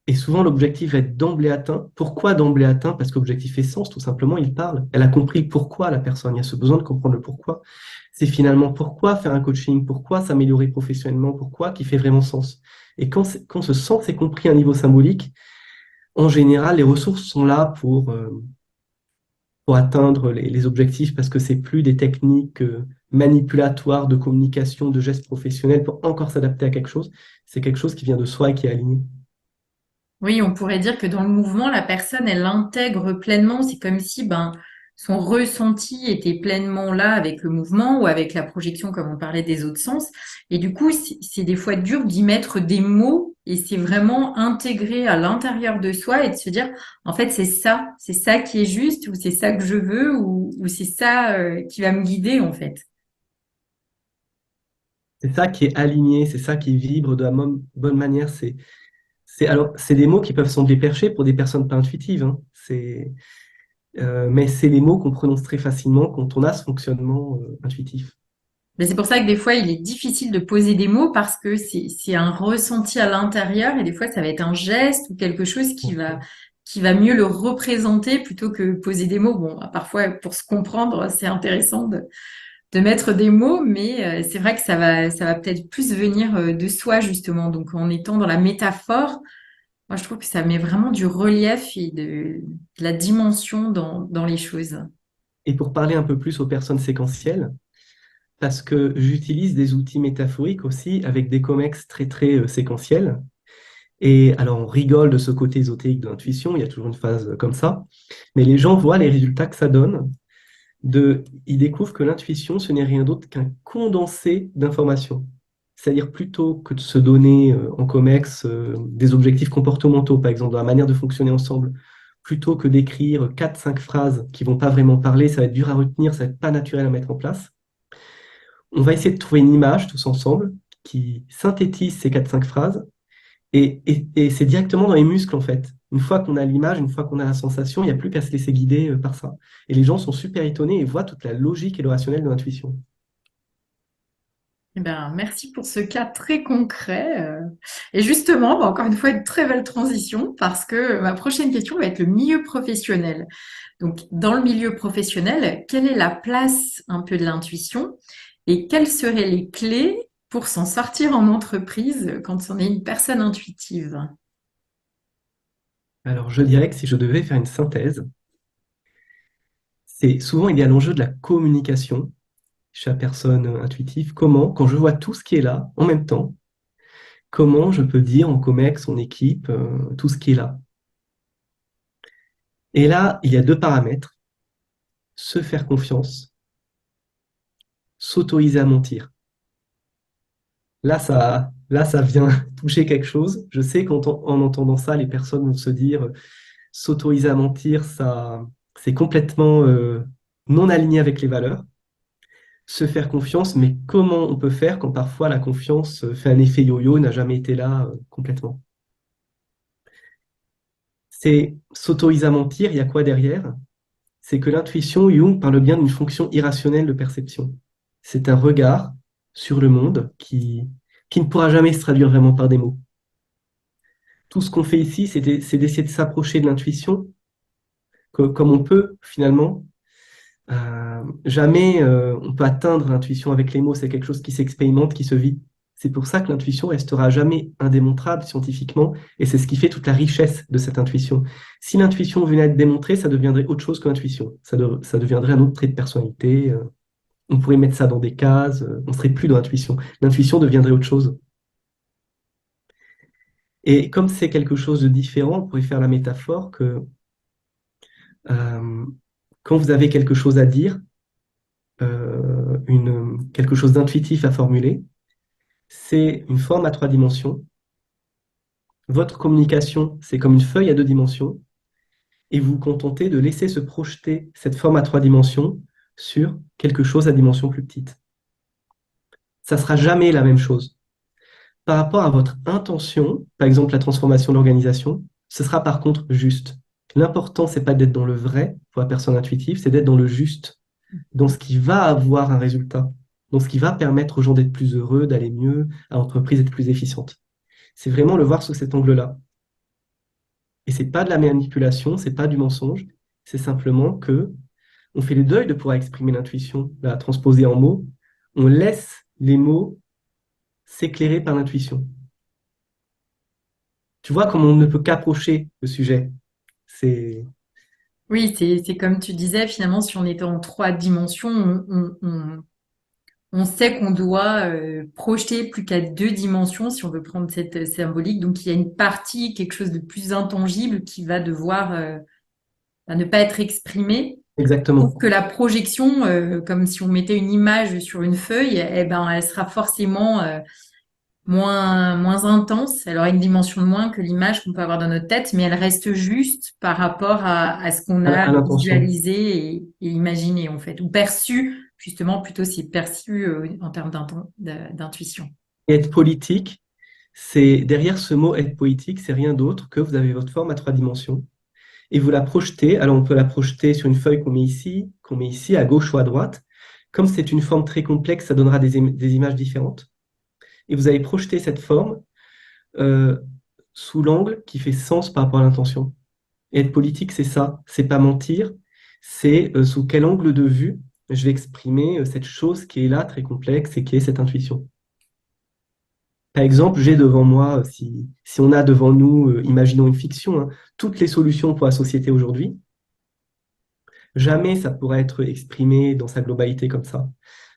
Speaker 2: Et souvent, l'objectif va être d'emblée atteint. Pourquoi d'emblée atteint? Parce qu'objectif est sens, tout simplement, il parle. Elle a compris le pourquoi, la personne. Il y a ce besoin de comprendre le pourquoi. C'est finalement pourquoi faire un coaching, pourquoi s'améliorer professionnellement, pourquoi qui fait vraiment sens. Et quand ce sens est compris à un niveau symbolique, en général, les ressources sont là pour atteindre les objectifs parce que c'est plus des techniques manipulatoires de communication, de gestes professionnels pour encore s'adapter à quelque chose. C'est quelque chose qui vient de soi et qui est aligné.
Speaker 1: Oui, on pourrait dire que dans le mouvement, la personne, elle l'intègre pleinement. C'est comme si ben, son ressenti était pleinement là avec le mouvement ou avec la projection, comme on parlait des autres sens. Et du coup, c'est des fois dur d'y mettre des mots et c'est vraiment intégré à l'intérieur de soi et de se dire, en fait, c'est ça qui est juste ou c'est ça que je veux ou c'est ça qui va me guider, en fait.
Speaker 2: C'est ça qui est aligné, c'est ça qui vibre de la bonne manière. Alors, c'est des mots qui peuvent sembler perchés pour des personnes pas intuitives, hein. Mais c'est les mots qu'on prononce très facilement quand on a ce fonctionnement intuitif.
Speaker 1: Mais c'est pour ça que des fois, il est difficile de poser des mots parce que c'est un ressenti à l'intérieur et des fois, ça va être un geste ou quelque chose qui va mieux le représenter plutôt que poser des mots. Bon, parfois, pour se comprendre, c'est intéressant de mettre des mots, mais c'est vrai que ça va peut-être plus venir de soi, justement. Donc, en étant dans la métaphore, moi, je trouve que ça met vraiment du relief et de la dimension dans les choses.
Speaker 2: Et pour parler un peu plus aux personnes séquentielles, parce que j'utilise des outils métaphoriques aussi avec des comex très très séquentiels. Et alors on rigole de ce côté ésotérique de l'intuition, il y a toujours une phase comme ça, mais les gens voient les résultats que ça donne. Ils découvrent que l'intuition, ce n'est rien d'autre qu'un condensé d'informations. C'est-à-dire plutôt que de se donner en comex des objectifs comportementaux, par exemple, dans la manière de fonctionner ensemble, plutôt que d'écrire quatre, cinq phrases qui vont pas vraiment parler, ça va être dur à retenir, ça va être pas naturel à mettre en place. On va essayer de trouver une image tous ensemble qui synthétise ces quatre, cinq phrases et c'est directement dans les muscles, en fait. Une fois qu'on a l'image, une fois qu'on a la sensation, il n'y a plus qu'à se laisser guider par ça. Et les gens sont super étonnés et voient toute la logique et le rationnel de l'intuition.
Speaker 1: Eh ben, merci pour ce cas très concret. Et justement, bah, encore une fois, une très belle transition parce que ma prochaine question va être le milieu professionnel. Donc, dans le milieu professionnel, quelle est la place un peu de l'intuition et quelles seraient les clés pour s'en sortir en entreprise quand on est une personne intuitive?
Speaker 2: Alors, je dirais que si je devais faire une synthèse, c'est souvent il y a l'enjeu de la communication chez la personne intuitive. Comment, quand je vois tout ce qui est là en même temps, comment je peux dire en COMEX, en équipe, tout ce qui est là. Et là, il y a deux paramètres, se faire confiance, s'autoriser à mentir. Là, ça vient toucher quelque chose. Je sais qu'en entendant ça, les personnes vont se dire s'autoriser à mentir, ça, c'est complètement non aligné avec les valeurs. Se faire confiance, mais comment on peut faire quand parfois la confiance fait un effet yo-yo, n'a jamais été là complètement. C'est s'autoriser à mentir, il y a quoi derrière? C'est que l'intuition, Jung parle bien d'une fonction irrationnelle de perception. C'est un regard sur le monde qui ne pourra jamais se traduire vraiment par des mots. Tout ce qu'on fait ici, c'est d'essayer de s'approcher de l'intuition, comme on peut finalement. Jamais on peut atteindre l'intuition avec les mots, c'est quelque chose qui s'expérimente, qui se vit. C'est pour ça que l'intuition restera jamais indémontrable scientifiquement, et c'est ce qui fait toute la richesse de cette intuition. Si l'intuition venait à être démontrée, ça deviendrait autre chose que l'intuition. Ça deviendrait un autre trait de personnalité. On pourrait mettre ça dans des cases, on serait plus dans l'intuition. L'intuition deviendrait autre chose. Et comme c'est quelque chose de différent, on pourrait faire la métaphore que euh, quand vous avez quelque chose à dire, quelque chose d'intuitif à formuler, c'est une forme à trois dimensions. Votre communication, c'est comme une feuille à deux dimensions, et vous vous contentez de laisser se projeter cette forme à trois dimensions sur quelque chose à dimension plus petite. Ça ne sera jamais la même chose. Par rapport à votre intention, par exemple la transformation de l'organisation, ce sera par contre juste. L'important, c'est pas d'être dans le vrai pour la personne intuitive, c'est d'être dans le juste, dans ce qui va avoir un résultat, dans ce qui va permettre aux gens d'être plus heureux, d'aller mieux, à l'entreprise d'être plus efficiente. C'est vraiment le voir sous cet angle-là. Et c'est pas de la manipulation, c'est pas du mensonge, c'est simplement que on fait le deuil de pouvoir exprimer l'intuition, la transposer en mots. On laisse les mots s'éclairer par l'intuition. Tu vois comme on ne peut qu'approcher le sujet. C'est
Speaker 1: Oui, c'est comme tu disais, finalement, si on était en trois dimensions, on sait qu'on doit projeter plus qu'à deux dimensions si on veut prendre cette symbolique. Donc, il y a une partie, quelque chose de plus intangible qui va devoir ne pas être exprimé. Pour
Speaker 2: exactement.
Speaker 1: que la projection, comme si on mettait une image sur une feuille, eh ben, elle sera forcément moins intense. Elle aura une dimension de moins que l'image qu'on peut avoir dans notre tête, mais elle reste juste par rapport à ce qu'on a
Speaker 2: À l'intention.
Speaker 1: visualisé et imaginé, en fait, ou perçu, justement, plutôt c'est perçu en termes d'intuition.
Speaker 2: Et être politique, c'est derrière ce mot être poétique, c'est rien d'autre que vous avez votre forme à trois dimensions et vous la projetez. Alors on peut la projeter sur une feuille qu'on met ici, à gauche ou à droite. Comme c'est une forme très complexe, ça donnera des images différentes. Et vous allez projeter cette forme euh, sous l'angle qui fait sens par rapport à l'intention. Et être politique, c'est ça, c'est pas mentir, c'est sous quel angle de vue je vais exprimer cette chose qui est là, très complexe, et qui est cette intuition. Par exemple, j'ai devant moi, si on a devant nous, imaginons une fiction, hein, toutes les solutions pour la société aujourd'hui, jamais ça pourrait être exprimé dans sa globalité comme ça.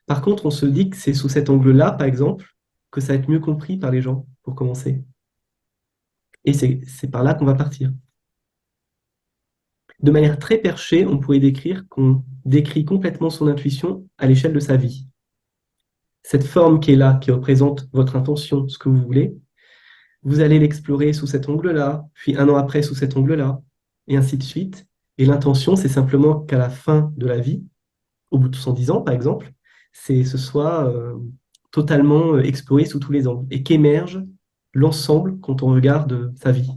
Speaker 2: Par contre, on se dit que c'est sous cet angle-là, par exemple, que ça va être mieux compris par les gens, pour commencer. Et c'est par là qu'on va partir. De manière très perchée, on pourrait décrire qu'on décrit complètement son intuition à l'échelle de sa vie. Cette forme qui est là, qui représente votre intention, ce que vous voulez, vous allez l'explorer sous cet angle-là, puis un an après sous cet angle-là, et ainsi de suite. Et l'intention, c'est simplement qu'à la fin de la vie, au bout de 110 ans par exemple, ce soit totalement exploré sous tous les angles, et qu'émerge l'ensemble quand on regarde sa vie.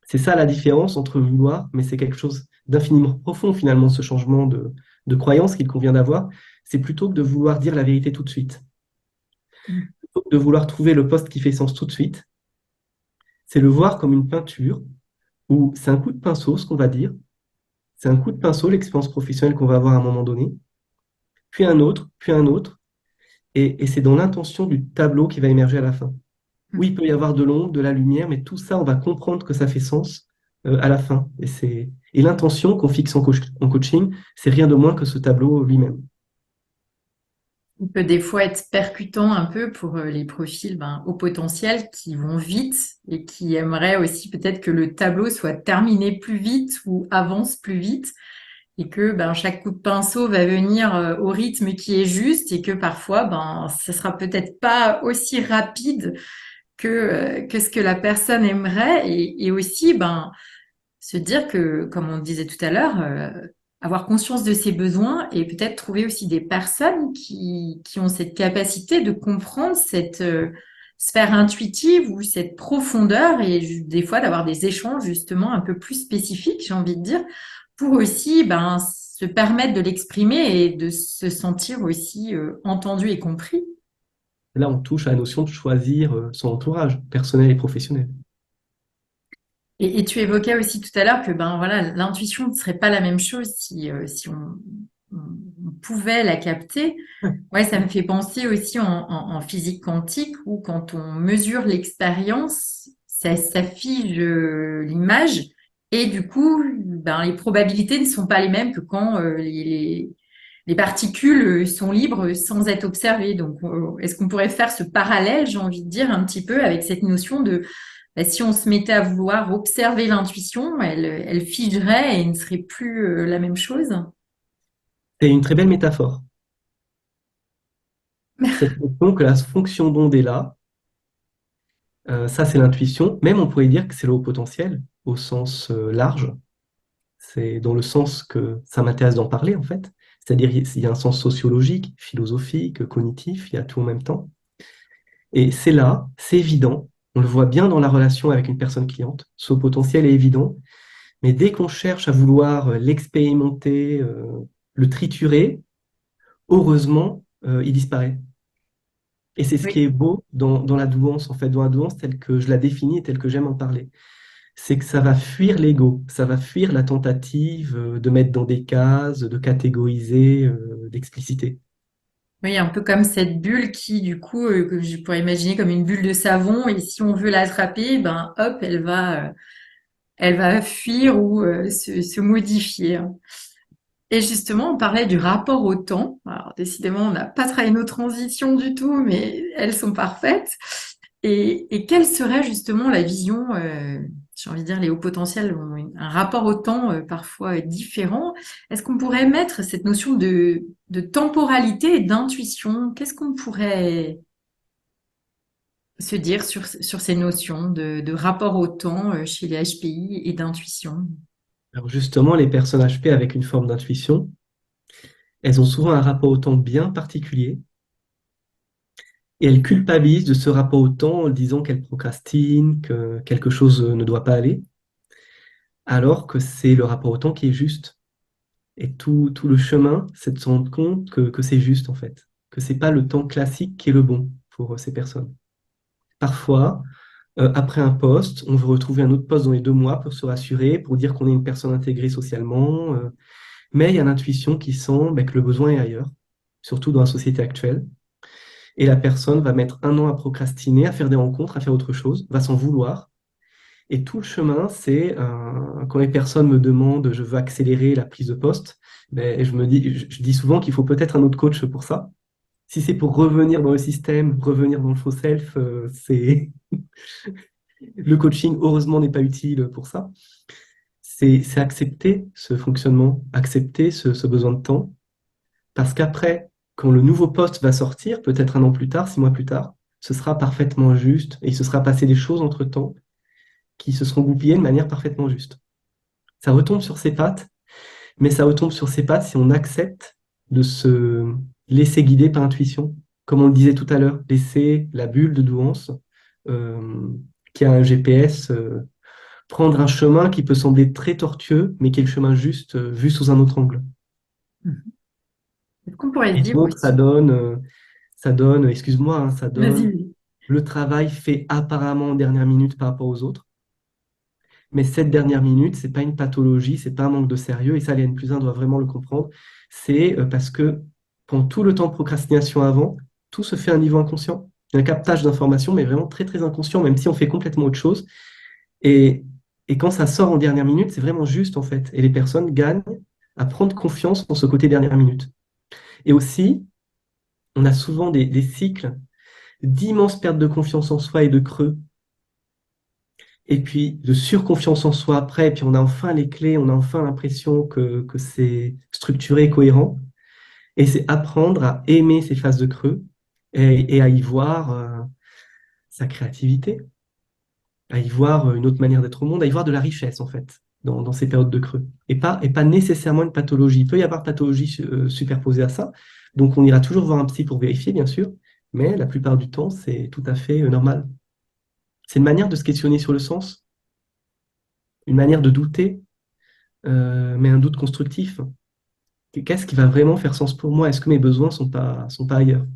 Speaker 2: C'est ça la différence entre vouloir, mais c'est quelque chose d'infiniment profond finalement, ce changement de croyance qu'il convient d'avoir. C'est plutôt que de vouloir dire la vérité tout de suite, plutôt que de vouloir trouver le poste qui fait sens tout de suite, c'est le voir comme une peinture où c'est un coup de pinceau, ce qu'on va dire, c'est un coup de pinceau, l'expérience professionnelle qu'on va avoir à un moment donné, puis un autre, et c'est dans l'intention du tableau qui va émerger à la fin. Oui, il peut y avoir de l'ombre, de la lumière, mais tout ça, on va comprendre que ça fait sens à la fin. Et l'intention qu'on fixe en coaching, c'est rien de moins que ce tableau lui-même.
Speaker 1: Il peut des fois être percutant un peu pour les profils au potentiel qui vont vite et qui aimeraient aussi peut-être que le tableau soit terminé plus vite ou avance plus vite et que chaque coup de pinceau va venir au rythme qui est juste et que parfois ce sera peut-être pas aussi rapide que ce que la personne aimerait et aussi se dire que, comme on disait tout à l'heure, avoir conscience de ses besoins et peut-être trouver aussi des personnes qui ont cette capacité de comprendre cette sphère intuitive ou cette profondeur et des fois d'avoir des échanges justement un peu plus spécifiques, j'ai envie de dire, pour aussi se permettre de l'exprimer et de se sentir aussi entendu et compris.
Speaker 2: Là, on touche à la notion de choisir son entourage, personnel et professionnel.
Speaker 1: Et tu évoquais aussi tout à l'heure que voilà, l'intuition ne serait pas la même chose si on pouvait la capter.
Speaker 2: Ouais.
Speaker 1: Ouais, ça me fait penser aussi en physique quantique où quand on mesure l'expérience, ça fige l'image et du coup, les probabilités ne sont pas les mêmes que quand les particules sont libres sans être observées. Donc, est-ce qu'on pourrait faire ce parallèle, j'ai envie de dire, un petit peu avec cette notion de si on se mettait à vouloir observer l'intuition, elle figerait et ne serait plus la même chose.
Speaker 2: C'est une très belle métaphore. Cette notion que la fonction d'onde est là, ça c'est l'intuition. Même on pourrait dire que c'est le haut potentiel au sens large. C'est dans le sens que ça m'intéresse d'en parler en fait. C'est-à-dire il y a un sens sociologique, philosophique, cognitif, il y a tout en même temps. Et c'est là, c'est évident. On le voit bien dans la relation avec une personne cliente. Ce haut potentiel est évident. Mais dès qu'on cherche à vouloir l'expérimenter, le triturer, heureusement, il disparaît. Et c'est ce qui
Speaker 1: Oui.
Speaker 2: est beau dans la douance, en fait, dans la douance telle que je la définis et telle que j'aime en parler. C'est que ça va fuir l'ego, ça va fuir la tentative de mettre dans des cases, de catégoriser, d'expliciter.
Speaker 1: Oui, un peu comme cette bulle qui, du coup, que je pourrais imaginer comme une bulle de savon, et si on veut l'attraper, ben hop, elle va fuir ou se modifier. Et justement, on parlait du rapport au temps. Alors, décidément, on n'a pas travaillé nos transitions du tout, mais elles sont parfaites. Et quelle serait justement la vision, j'ai envie de dire, les hauts potentiels ont un rapport au temps parfois différent. Est-ce qu'on pourrait mettre cette notion de temporalité et d'intuition? Qu'est-ce qu'on pourrait se dire sur ces notions de rapport au temps chez les HPI et d'intuition?
Speaker 2: Alors justement, les personnes HP avec une forme d'intuition, elles ont souvent un rapport au temps bien particulier et elles culpabilisent de ce rapport au temps en disant qu'elles procrastinent, que quelque chose ne doit pas aller, alors que c'est le rapport au temps qui est juste. Et tout le chemin, c'est de se rendre compte que c'est juste en fait, que c'est pas le temps classique qui est le bon pour ces personnes. Parfois, après un poste, on veut retrouver un autre poste dans les 2 mois pour se rassurer, pour dire qu'on est une personne intégrée socialement, mais il y a l'intuition qui sent que le besoin est ailleurs, surtout dans la société actuelle. Et la personne va mettre un an à procrastiner, à faire des rencontres, à faire autre chose, va s'en vouloir. Et tout le chemin, c'est quand les personnes me demandent, je veux accélérer la prise de poste, je dis souvent qu'il faut peut-être un autre coach pour ça. Si c'est pour revenir dans le système, revenir dans le faux self, c'est le coaching, heureusement, n'est pas utile pour ça. C'est accepter ce fonctionnement, accepter ce besoin de temps, parce qu'après, quand le nouveau poste va sortir, peut-être un an plus tard, 6 mois plus tard, ce sera parfaitement juste et il se sera passé des choses entre-temps qui se seront goupillées de manière parfaitement juste. Ça retombe sur ses pattes, mais ça retombe sur ses pattes si on accepte de se laisser guider par intuition. Comme on le disait tout à l'heure, laisser la bulle de douance, euh, qui a un GPS, prendre un chemin qui peut sembler très tortueux, mais qui est le chemin juste, vu sous un autre angle.
Speaker 1: Est-ce qu'on pourrait se
Speaker 2: Et
Speaker 1: dire
Speaker 2: donc,
Speaker 1: aussi,
Speaker 2: ça donne, excuse-moi, hein, ça donne
Speaker 1: vas-y.
Speaker 2: le travail fait apparemment en dernière minute par rapport aux autres. Mais cette dernière minute, c'est pas une pathologie, c'est pas un manque de sérieux, et ça, les N+1 doivent vraiment le comprendre. C'est parce que pendant tout le temps de procrastination avant, tout se fait à un niveau inconscient. Il y a un captage d'informations, mais vraiment très très inconscient, même si on fait complètement autre chose. Et, et quand ça sort en dernière minute, c'est vraiment juste en fait. Et les personnes gagnent à prendre confiance dans ce côté dernière minute. Et aussi, on a souvent des cycles d'immenses pertes de confiance en soi et de creux et puis de surconfiance en soi après, et puis on a enfin les clés, on a enfin l'impression que c'est structuré, cohérent, et c'est apprendre à aimer ces phases de creux et à y voir sa créativité, à y voir une autre manière d'être au monde, à y voir de la richesse en fait dans ces périodes de creux, et pas nécessairement une pathologie. Il peut y avoir pathologie superposée à ça, donc on ira toujours voir un psy pour vérifier, bien sûr, mais la plupart du temps, c'est tout à fait normal. C'est une manière de se questionner sur le sens, une manière de douter, mais un doute constructif. Qu'est-ce qui va vraiment faire sens pour moi? Est-ce que mes besoins sont pas ailleurs?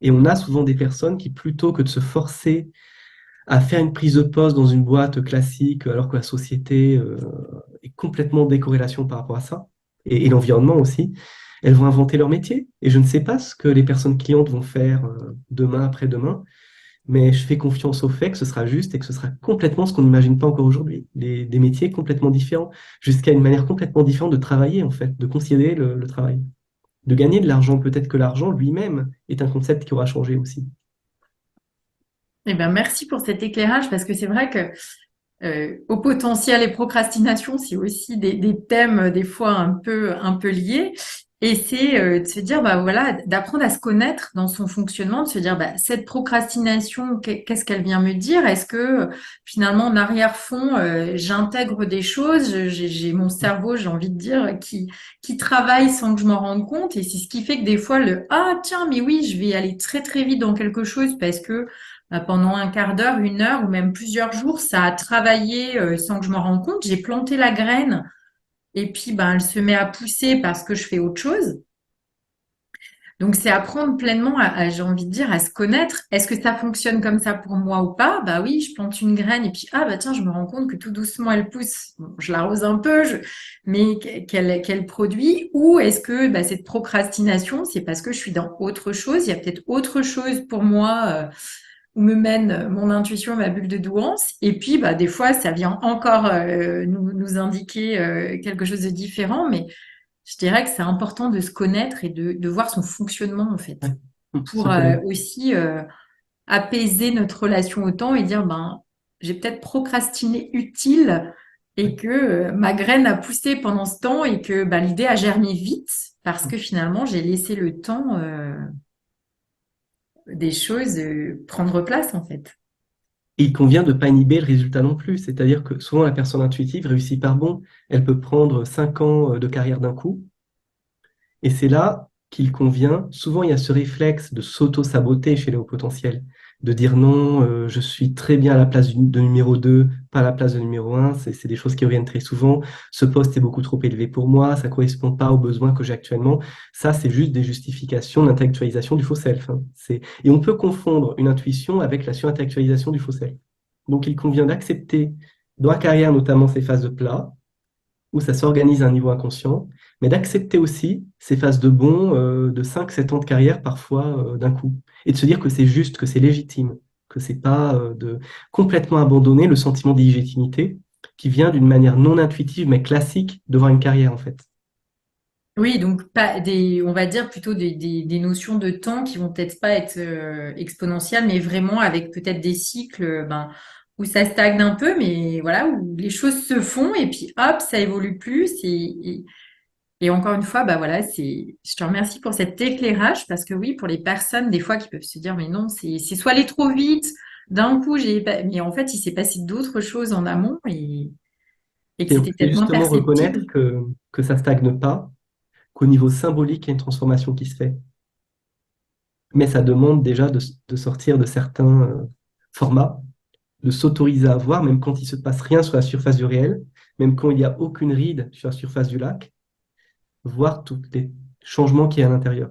Speaker 2: Et on a souvent des personnes qui, plutôt que de se forcer à faire une prise de poste dans une boîte classique, alors que la société est complètement en décorrélation par rapport à ça, et l'environnement aussi, elles vont inventer leur métier. Et je ne sais pas ce que les personnes clientes vont faire demain, après-demain, mais je fais confiance au fait que ce sera juste et que ce sera complètement ce qu'on n'imagine pas encore aujourd'hui. Des métiers complètement différents, jusqu'à une manière complètement différente de travailler, en fait, de considérer le travail, de gagner de l'argent. Peut-être que l'argent lui-même est un concept qui aura changé aussi.
Speaker 1: Eh ben, merci pour cet éclairage parce que c'est vrai que au potentiel et procrastination, c'est aussi des thèmes des fois un peu liés. Et c'est de se dire, bah voilà, d'apprendre à se connaître dans son fonctionnement, de se dire, bah, cette procrastination, qu'est-ce qu'elle vient me dire? Est-ce que finalement, en arrière-fond, j'intègre des choses, j'ai mon cerveau, j'ai envie de dire, qui travaille sans que je m'en rende compte. Et c'est ce qui fait que des fois, ah tiens, mais oui, je vais aller très très vite dans quelque chose parce que pendant un quart d'heure, 1 heure ou même plusieurs jours, ça a travaillé sans que je m'en rende compte. J'ai planté la graine et puis ben, elle se met à pousser parce que je fais autre chose. Donc, c'est apprendre pleinement j'ai envie de dire, à se connaître. Est-ce que ça fonctionne comme ça pour moi ou pas? Bah oui, je plante une graine et puis, ah bah tiens, je me rends compte que tout doucement, elle pousse. Bon, je l'arrose un peu, mais qu'elle produit. Ou est-ce que bah, cette procrastination, c'est parce que je suis dans autre chose? Il y a peut-être autre chose pour moi où me mène mon intuition, ma bulle de douance. Et puis, bah, des fois, ça vient encore nous indiquer quelque chose de différent, mais je dirais que c'est important de se connaître et de voir son fonctionnement, en fait,
Speaker 2: Ouais. Se
Speaker 1: pour
Speaker 2: connaître.
Speaker 1: aussi apaiser notre relation au temps et dire, ben, j'ai peut-être procrastiné utile
Speaker 2: Ouais.
Speaker 1: et que ma graine a poussé pendant ce temps et que bah, l'idée a germé vite parce que finalement, j'ai laissé le temps des choses prendre place, en fait.
Speaker 2: Et il convient de ne pas inhiber le résultat non plus. C'est-à-dire que souvent, la personne intuitive réussit par bond. Elle peut prendre 5 ans de carrière d'un coup. Et c'est là qu'il convient. Souvent, il y a ce réflexe de s'auto-saboter chez les hauts potentiels, de dire non, je suis très bien à la place de numéro 2, pas à la place de numéro 1. C'est des choses qui reviennent très souvent. Ce poste est beaucoup trop élevé pour moi, ça ne correspond pas aux besoins que j'ai actuellement. Ça, c'est juste des justifications d'intellectualisation du faux self, hein. Et on peut confondre une intuition avec la surintellectualisation du faux self. Donc, il convient d'accepter, dans la carrière notamment, ces phases de plat, où ça s'organise à un niveau inconscient, mais d'accepter aussi ces phases de bond de 5 7 ans de carrière parfois d'un coup, et de se dire que c'est juste, que c'est légitime, que c'est pas de complètement abandonner le sentiment d'illégitimité qui vient d'une manière non intuitive mais classique de voir une carrière en fait.
Speaker 1: Oui, donc pas des, on va dire plutôt des notions de temps qui vont peut-être pas être exponentielles, mais vraiment avec peut-être des cycles ben, où ça stagne un peu, mais voilà, où les choses se font et puis hop, ça évolue plus. Et encore une fois, bah voilà, je te remercie pour cet éclairage parce que oui, pour les personnes des fois qui peuvent se dire, mais non, c'est soit aller trop vite, d'un coup, mais en fait, il s'est passé d'autres choses en amont et que c'était
Speaker 2: C'est
Speaker 1: peut-être moins
Speaker 2: justement
Speaker 1: perceptible.
Speaker 2: reconnaître que ça stagne pas, qu'au niveau symbolique, il y a une transformation qui se fait. Mais ça demande déjà de sortir de certains formats, de s'autoriser à voir, même quand il se passe rien sur la surface du réel, même quand il n'y a aucune ride sur la surface du lac, voir tous les changements qu'il y a à l'intérieur.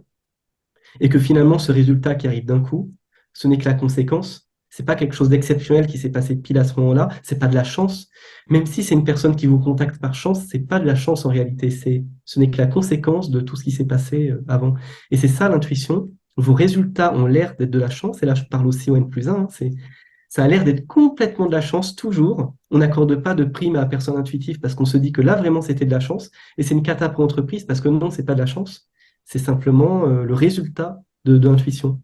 Speaker 2: Et que finalement, ce résultat qui arrive d'un coup, ce n'est que la conséquence. C'est pas quelque chose d'exceptionnel qui s'est passé pile à ce moment-là. C'est pas de la chance. Même si c'est une personne qui vous contacte par chance, c'est pas de la chance en réalité. Ce n'est que la conséquence de tout ce qui s'est passé avant. Et c'est ça l'intuition. Vos résultats ont l'air d'être de la chance. Et là, je parle aussi au N+1. Hein, ça a l'air d'être complètement de la chance, toujours. On n'accorde pas de prime à la personne intuitive parce qu'on se dit que là, vraiment, c'était de la chance. Et c'est une cata pour l'entreprise parce que non, c'est pas de la chance. C'est simplement le résultat de l'intuition.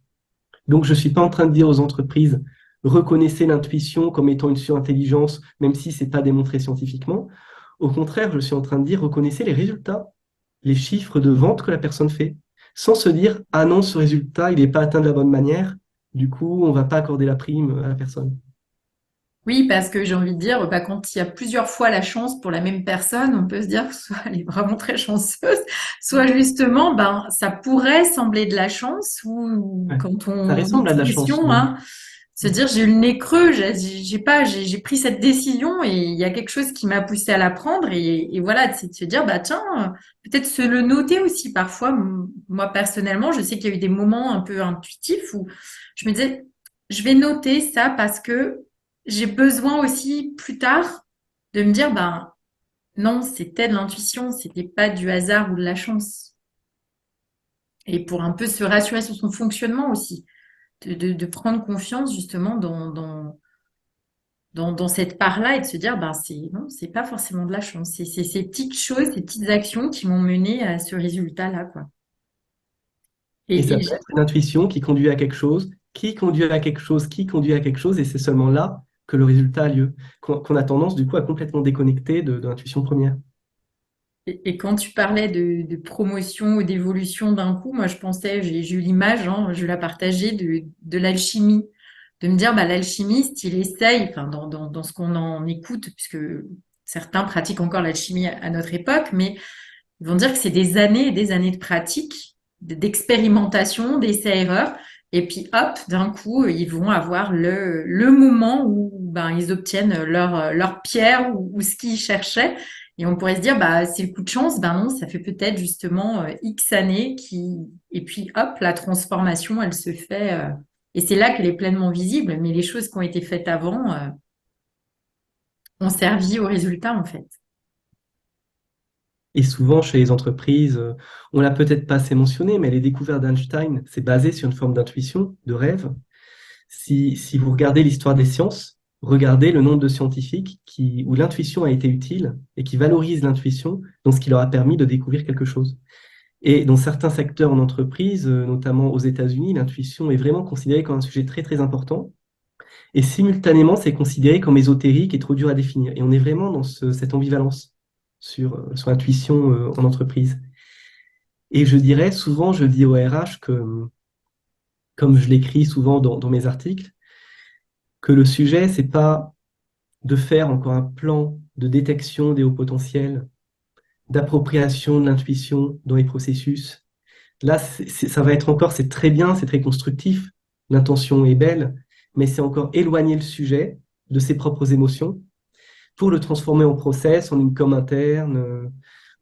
Speaker 2: Donc, je ne suis pas en train de dire aux entreprises, reconnaissez l'intuition comme étant une surintelligence, même si ce n'est pas démontré scientifiquement. Au contraire, je suis en train de dire, reconnaissez les résultats, les chiffres de vente que la personne fait, sans se dire, ah non, ce résultat, il n'est pas atteint de la bonne manière, du coup, on ne va pas accorder la prime à la personne.
Speaker 1: Oui, parce que j'ai envie de dire, bah, quand il y a plusieurs fois la chance pour la même personne, on peut se dire que soit elle est vraiment très chanceuse, soit justement, ben, ça pourrait sembler de la chance ou
Speaker 2: Ouais.
Speaker 1: quand
Speaker 2: Ça
Speaker 1: on
Speaker 2: ressemble à de la chance,
Speaker 1: l'expression,
Speaker 2: oui.
Speaker 1: hein, se dire j'ai eu le nez creux, j'ai pas, j'ai pris cette décision et il y a quelque chose qui m'a poussé à la prendre et voilà, c'est de se dire, bah tiens, peut-être se le noter aussi parfois. Moi personnellement, je sais qu'il y a eu des moments un peu intuitifs où je me disais, je vais noter ça parce que j'ai besoin aussi plus tard de me dire, ben non, c'était de l'intuition, c'était pas du hasard ou de la chance. Et pour un peu se rassurer sur son fonctionnement aussi, de prendre confiance justement dans cette part-là et de se dire, ben c'est non, c'est pas forcément de la chance, c'est ces petites choses, ces petites actions qui m'ont mené à ce résultat-là, quoi.
Speaker 2: Et ça
Speaker 1: Et
Speaker 2: peut être une intuition qui conduit à quelque chose, qui conduit à quelque chose, qui conduit à quelque chose, et c'est seulement là que le résultat a lieu, qu'on a tendance du coup à complètement déconnecter de l'intuition première.
Speaker 1: et quand tu parlais de promotion ou d'évolution d'un coup, moi je pensais, j'ai eu l'image, hein, je la partageais de l'alchimie, de me dire, bah, l'alchimiste, il essaye, enfin, dans ce qu'on en écoute, puisque certains pratiquent encore l'alchimie à notre époque, mais ils vont dire que c'est des années et des années de pratique, d'expérimentation, d'essais-erreurs. Et puis hop, d'un coup, ils vont avoir le moment où ben, ils obtiennent leur pierre ou ce qu'ils cherchaient. Et on pourrait se dire, bah, c'est le coup de chance. Ben non, ça fait peut-être justement X années et puis hop, la transformation, elle se fait. Et c'est là qu'elle est pleinement visible. Mais les choses qui ont été faites avant ont servi au résultat, en fait.
Speaker 2: Et souvent, chez les entreprises, on l'a peut-être pas assez mentionné, mais les découvertes d'Einstein, c'est basé sur une forme d'intuition, de rêve. Si vous regardez l'histoire des sciences, regardez le nombre de scientifiques où l'intuition a été utile et qui valorisent l'intuition dans ce qui leur a permis de découvrir quelque chose. Et dans certains secteurs en entreprise, notamment aux États-Unis, l'intuition est vraiment considérée comme un sujet très très important. Et simultanément, c'est considéré comme ésotérique et trop dur à définir. Et on est vraiment dans cette ambivalence sur l'intuition en entreprise. Et je dirais souvent, je dis au RH que, comme je l'écris souvent dans mes articles, que le sujet, c'est pas de faire encore un plan de détection des hauts potentiels, d'appropriation de l'intuition dans les processus. Là, ça va être encore, c'est très bien, c'est très constructif, l'intention est belle, mais c'est encore éloigner le sujet de ses propres émotions pour le transformer en process, en une com interne.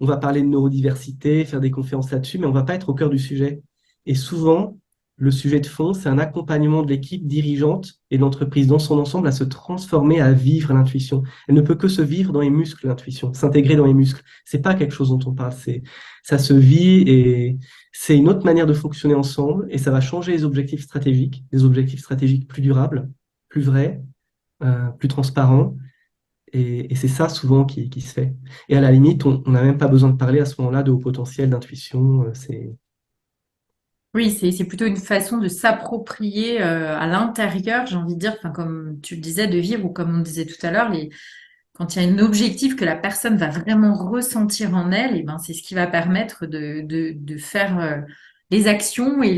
Speaker 2: On va parler de neurodiversité, faire des conférences là-dessus, mais on ne va pas être au cœur du sujet. Et souvent, le sujet de fond, c'est un accompagnement de l'équipe dirigeante et de l'entreprise dans son ensemble à se transformer, à vivre l'intuition. Elle ne peut que se vivre dans les muscles, l'intuition, s'intégrer dans les muscles. C'est pas quelque chose dont on parle, ça se vit et c'est une autre manière de fonctionner ensemble et ça va changer les objectifs stratégiques, des objectifs stratégiques plus durables, plus vrais, plus transparents et c'est ça souvent qui se fait. Et à la limite, on n'a même pas besoin de parler à ce moment-là de haut potentiel, d'intuition.
Speaker 1: Oui, c'est plutôt une façon de s'approprier à l'intérieur, j'ai envie de dire, enfin, comme tu le disais, de vivre, ou comme on disait tout à l'heure, quand il y a un objectif que la personne va vraiment ressentir en elle, et ben, c'est ce qui va permettre de faire les actions et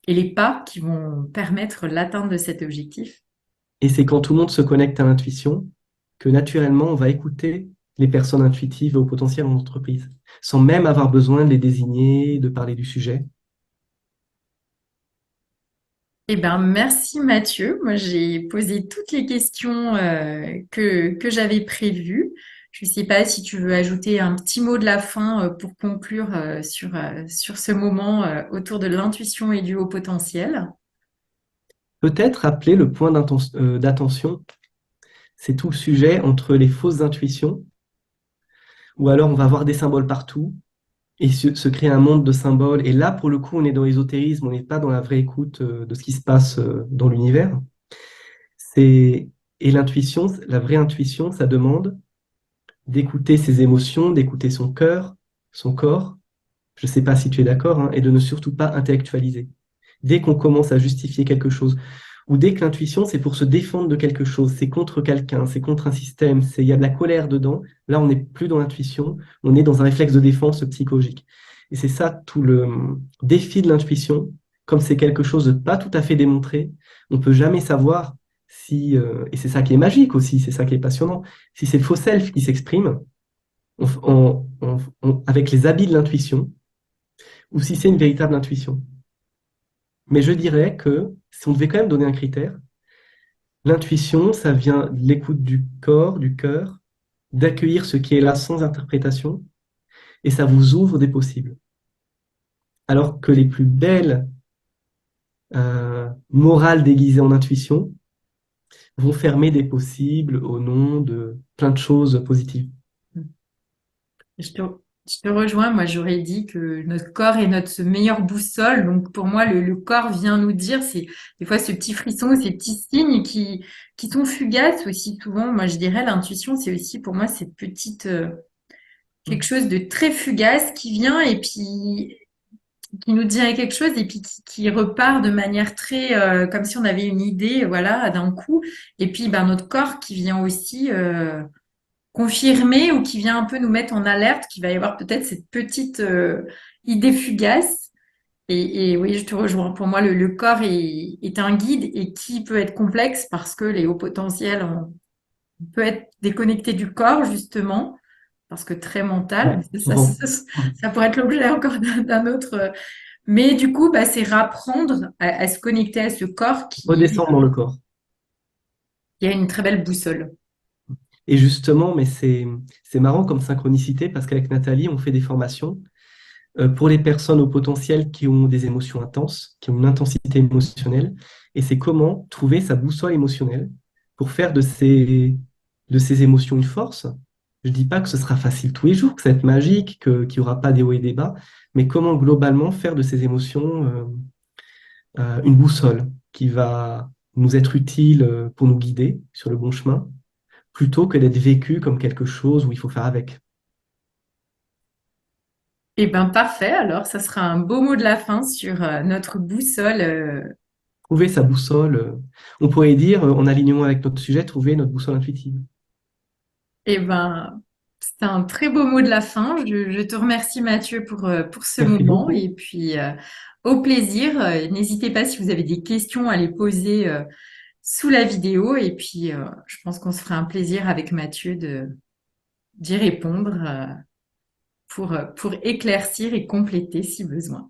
Speaker 1: les pas qui vont permettre l'atteinte de cet objectif.
Speaker 2: Et c'est quand tout le monde se connecte à l'intuition que naturellement, on va écouter les personnes intuitives et au potentiel en entreprise, sans même avoir besoin de les désigner, de parler du sujet.
Speaker 1: Eh ben, merci Mathieu. Moi, j'ai posé toutes les questions que j'avais prévues. Je ne sais pas si tu veux ajouter un petit mot de la fin pour conclure sur ce moment autour de l'intuition et du haut potentiel.
Speaker 2: Peut-être rappeler le point d'attention, c'est tout le sujet entre les fausses intuitions, ou alors on va avoir des symboles partout, et se créer un monde de symboles. Et là, pour le coup, on est dans l'ésotérisme, on n'est pas dans la vraie écoute de ce qui se passe dans l'univers. C'est, et l'intuition, la vraie intuition, ça demande d'écouter ses émotions, d'écouter son cœur, son corps. Je ne sais pas si tu es d'accord, hein, et de ne surtout pas intellectualiser. Dès qu'on commence à justifier quelque chose, ou dès que l'intuition, c'est pour se défendre de quelque chose, c'est contre quelqu'un, c'est contre un système, il y a de la colère dedans, là, on n'est plus dans l'intuition, on est dans un réflexe de défense psychologique. Et c'est ça tout le défi de l'intuition, comme c'est quelque chose de pas tout à fait démontré, on peut jamais savoir si, et c'est ça qui est magique aussi, c'est ça qui est passionnant, si c'est le faux self qui s'exprime avec les habits de l'intuition, ou si c'est une véritable intuition. Mais je dirais que si on devait quand même donner un critère, l'intuition, ça vient de l'écoute du corps, du cœur, d'accueillir ce qui est là sans interprétation, et ça vous ouvre des possibles. Alors que les plus belles morales déguisées en intuition vont fermer des possibles au nom de plein de choses positives.
Speaker 1: Je te, je te rejoins. Moi, j'aurais dit que notre corps est notre meilleure boussole. Donc, pour moi, le corps vient nous dire, c'est des fois ce petit frisson, ces petits signes qui sont fugaces aussi souvent. Moi, je dirais l'intuition, c'est aussi pour moi cette petite, quelque chose de très fugace qui vient et puis qui nous dirait quelque chose et puis qui repart de manière très, comme si on avait une idée, voilà, d'un coup. Et puis, ben, notre corps qui vient aussi, confirmer ou qui vient un peu nous mettre en alerte qu'il va y avoir peut-être cette petite idée fugace. Et oui, je te rejoins. Pour moi, le corps est un guide et qui peut être complexe parce que les hauts potentiels, on peut être déconnecté du corps, justement, parce que très mental.
Speaker 2: Souvent,
Speaker 1: Ça pourrait être l'objet encore d'un autre. Mais du coup, bah, c'est rapprendre à se connecter à ce corps
Speaker 2: redescendre dans le corps.
Speaker 1: qui a une très belle boussole.
Speaker 2: Et justement, mais c'est marrant comme synchronicité parce qu'avec Nathalie, on fait des formations pour les personnes au potentiel qui ont des émotions intenses, qui ont une intensité émotionnelle. Et c'est comment trouver sa boussole émotionnelle pour faire de ces émotions une force. Je ne dis pas que ce sera facile tous les jours, que ça va être magique, qu'il n'y aura pas des hauts et des bas, mais comment globalement faire de ces émotions une boussole qui va nous être utile pour nous guider sur le bon chemin, plutôt que d'être vécu comme quelque chose où il faut faire avec.
Speaker 1: Eh ben parfait, alors ça sera un beau mot de la fin sur notre boussole.
Speaker 2: Trouver sa boussole, on pourrait dire, en alignement avec notre sujet, trouver notre boussole intuitive.
Speaker 1: Eh ben, c'est un très beau mot de la fin. Je te remercie Mathieu pour ce
Speaker 2: Merci
Speaker 1: moment
Speaker 2: beaucoup.
Speaker 1: et puis au plaisir. N'hésitez pas si vous avez des questions à les poser sous la vidéo et puis je pense qu'on se fera un plaisir avec Mathieu d'y répondre pour éclaircir et compléter si besoin.